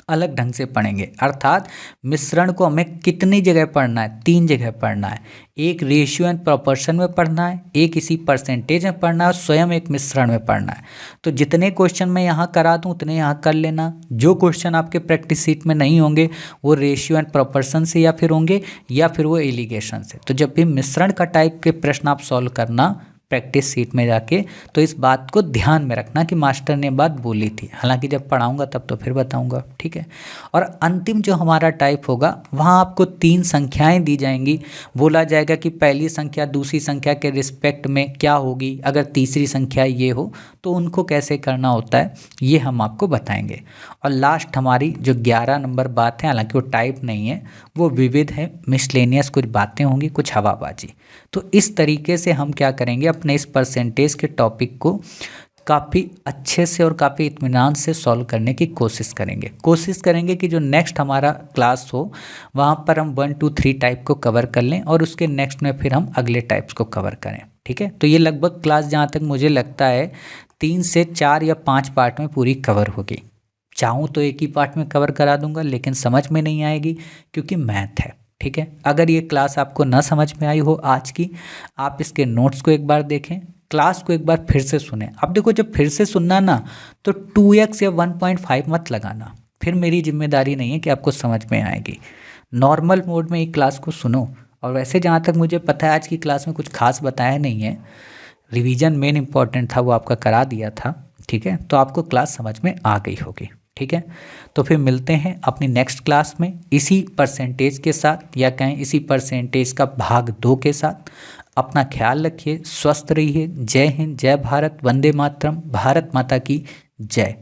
अलग ढंग से पढ़ेंगे। अर्थात मिश्रण को हमें कितनी जगह पढ़ना है, 3 जगह पढ़ना है। एक रेशियो एंड प्रोपोर्शन में पढ़ना है, एक इसी परसेंटेज में पढ़ना है, और स्वयं एक मिश्रण में पढ़ना है। तो जितने क्वेश्चन मैं यहाँ करा दूँ उतने यहाँ कर लेना। जो क्वेश्चन आपके प्रैक्टिस सीट में नहीं होंगे वो रेशियो एंड प्रोपोर्शन से या फिर होंगे या फिर वो एलिगेशन से। तो जब भी मिश्रण का टाइप के प्रश्न आप सॉल्व करना प्रैक्टिस सीट में जाके, तो इस बात को ध्यान में रखना कि मास्टर ने बात बोली थी। हालांकि जब पढ़ाऊंगा तब तो फिर बताऊंगा, ठीक है। और अंतिम जो हमारा टाइप होगा वहाँ आपको 3 संख्याएं दी जाएंगी। बोला जाएगा कि पहली संख्या दूसरी संख्या के रिस्पेक्ट में क्या होगी, अगर तीसरी संख्या ये हो तो उनको कैसे करना होता है, ये हम आपको बताएंगे। और लास्ट हमारी जो 11 नंबर बात है, हालांकि वो टाइप नहीं है, वो विविध है, मिसलेनियस कुछ बातें होंगी, कुछ हवाबाजी। तो इस तरीके से हम क्या करेंगे, अपने इस परसेंटेज के टॉपिक को काफ़ी अच्छे से और काफ़ी इत्मीनान से सॉल्व करने की कोशिश करेंगे कि जो नेक्स्ट हमारा क्लास हो वहाँ पर हम 1 2 3 टाइप को कवर कर लें और उसके नेक्स्ट में फिर हम अगले टाइप्स को कवर करें, ठीक है। तो ये लगभग क्लास जहाँ तक मुझे लगता है 3 से 4 या 5 पार्ट में पूरी कवर होगी। चाहूँ तो एक ही पार्ट में कवर करा दूंगा, लेकिन समझ में नहीं आएगी क्योंकि मैथ है, ठीक है। अगर ये क्लास आपको ना समझ में आई हो आज की, आप इसके नोट्स को एक बार देखें, क्लास को एक बार फिर से सुने। अब देखो जब फिर से सुनना ना तो 2x या 1.5 मत लगाना, फिर मेरी जिम्मेदारी नहीं है कि आपको समझ में आएगी। नॉर्मल मोड में एक क्लास को सुनो। और वैसे जहाँ तक मुझे पता है आज की क्लास में कुछ खास बताया नहीं है, रिवीजन मेन इंपॉर्टेंट था वो आपका करा दिया था, ठीक है। तो आपको क्लास समझ में आ गई होगी, ठीक है। तो फिर मिलते हैं अपनी नेक्स्ट क्लास में इसी परसेंटेज के साथ, या कहें इसी परसेंटेज का भाग 2 के साथ। अपना ख्याल रखिए, स्वस्थ रहिए। जय हिंद, जय भारत, वंदे मातरम, भारत माता की जय।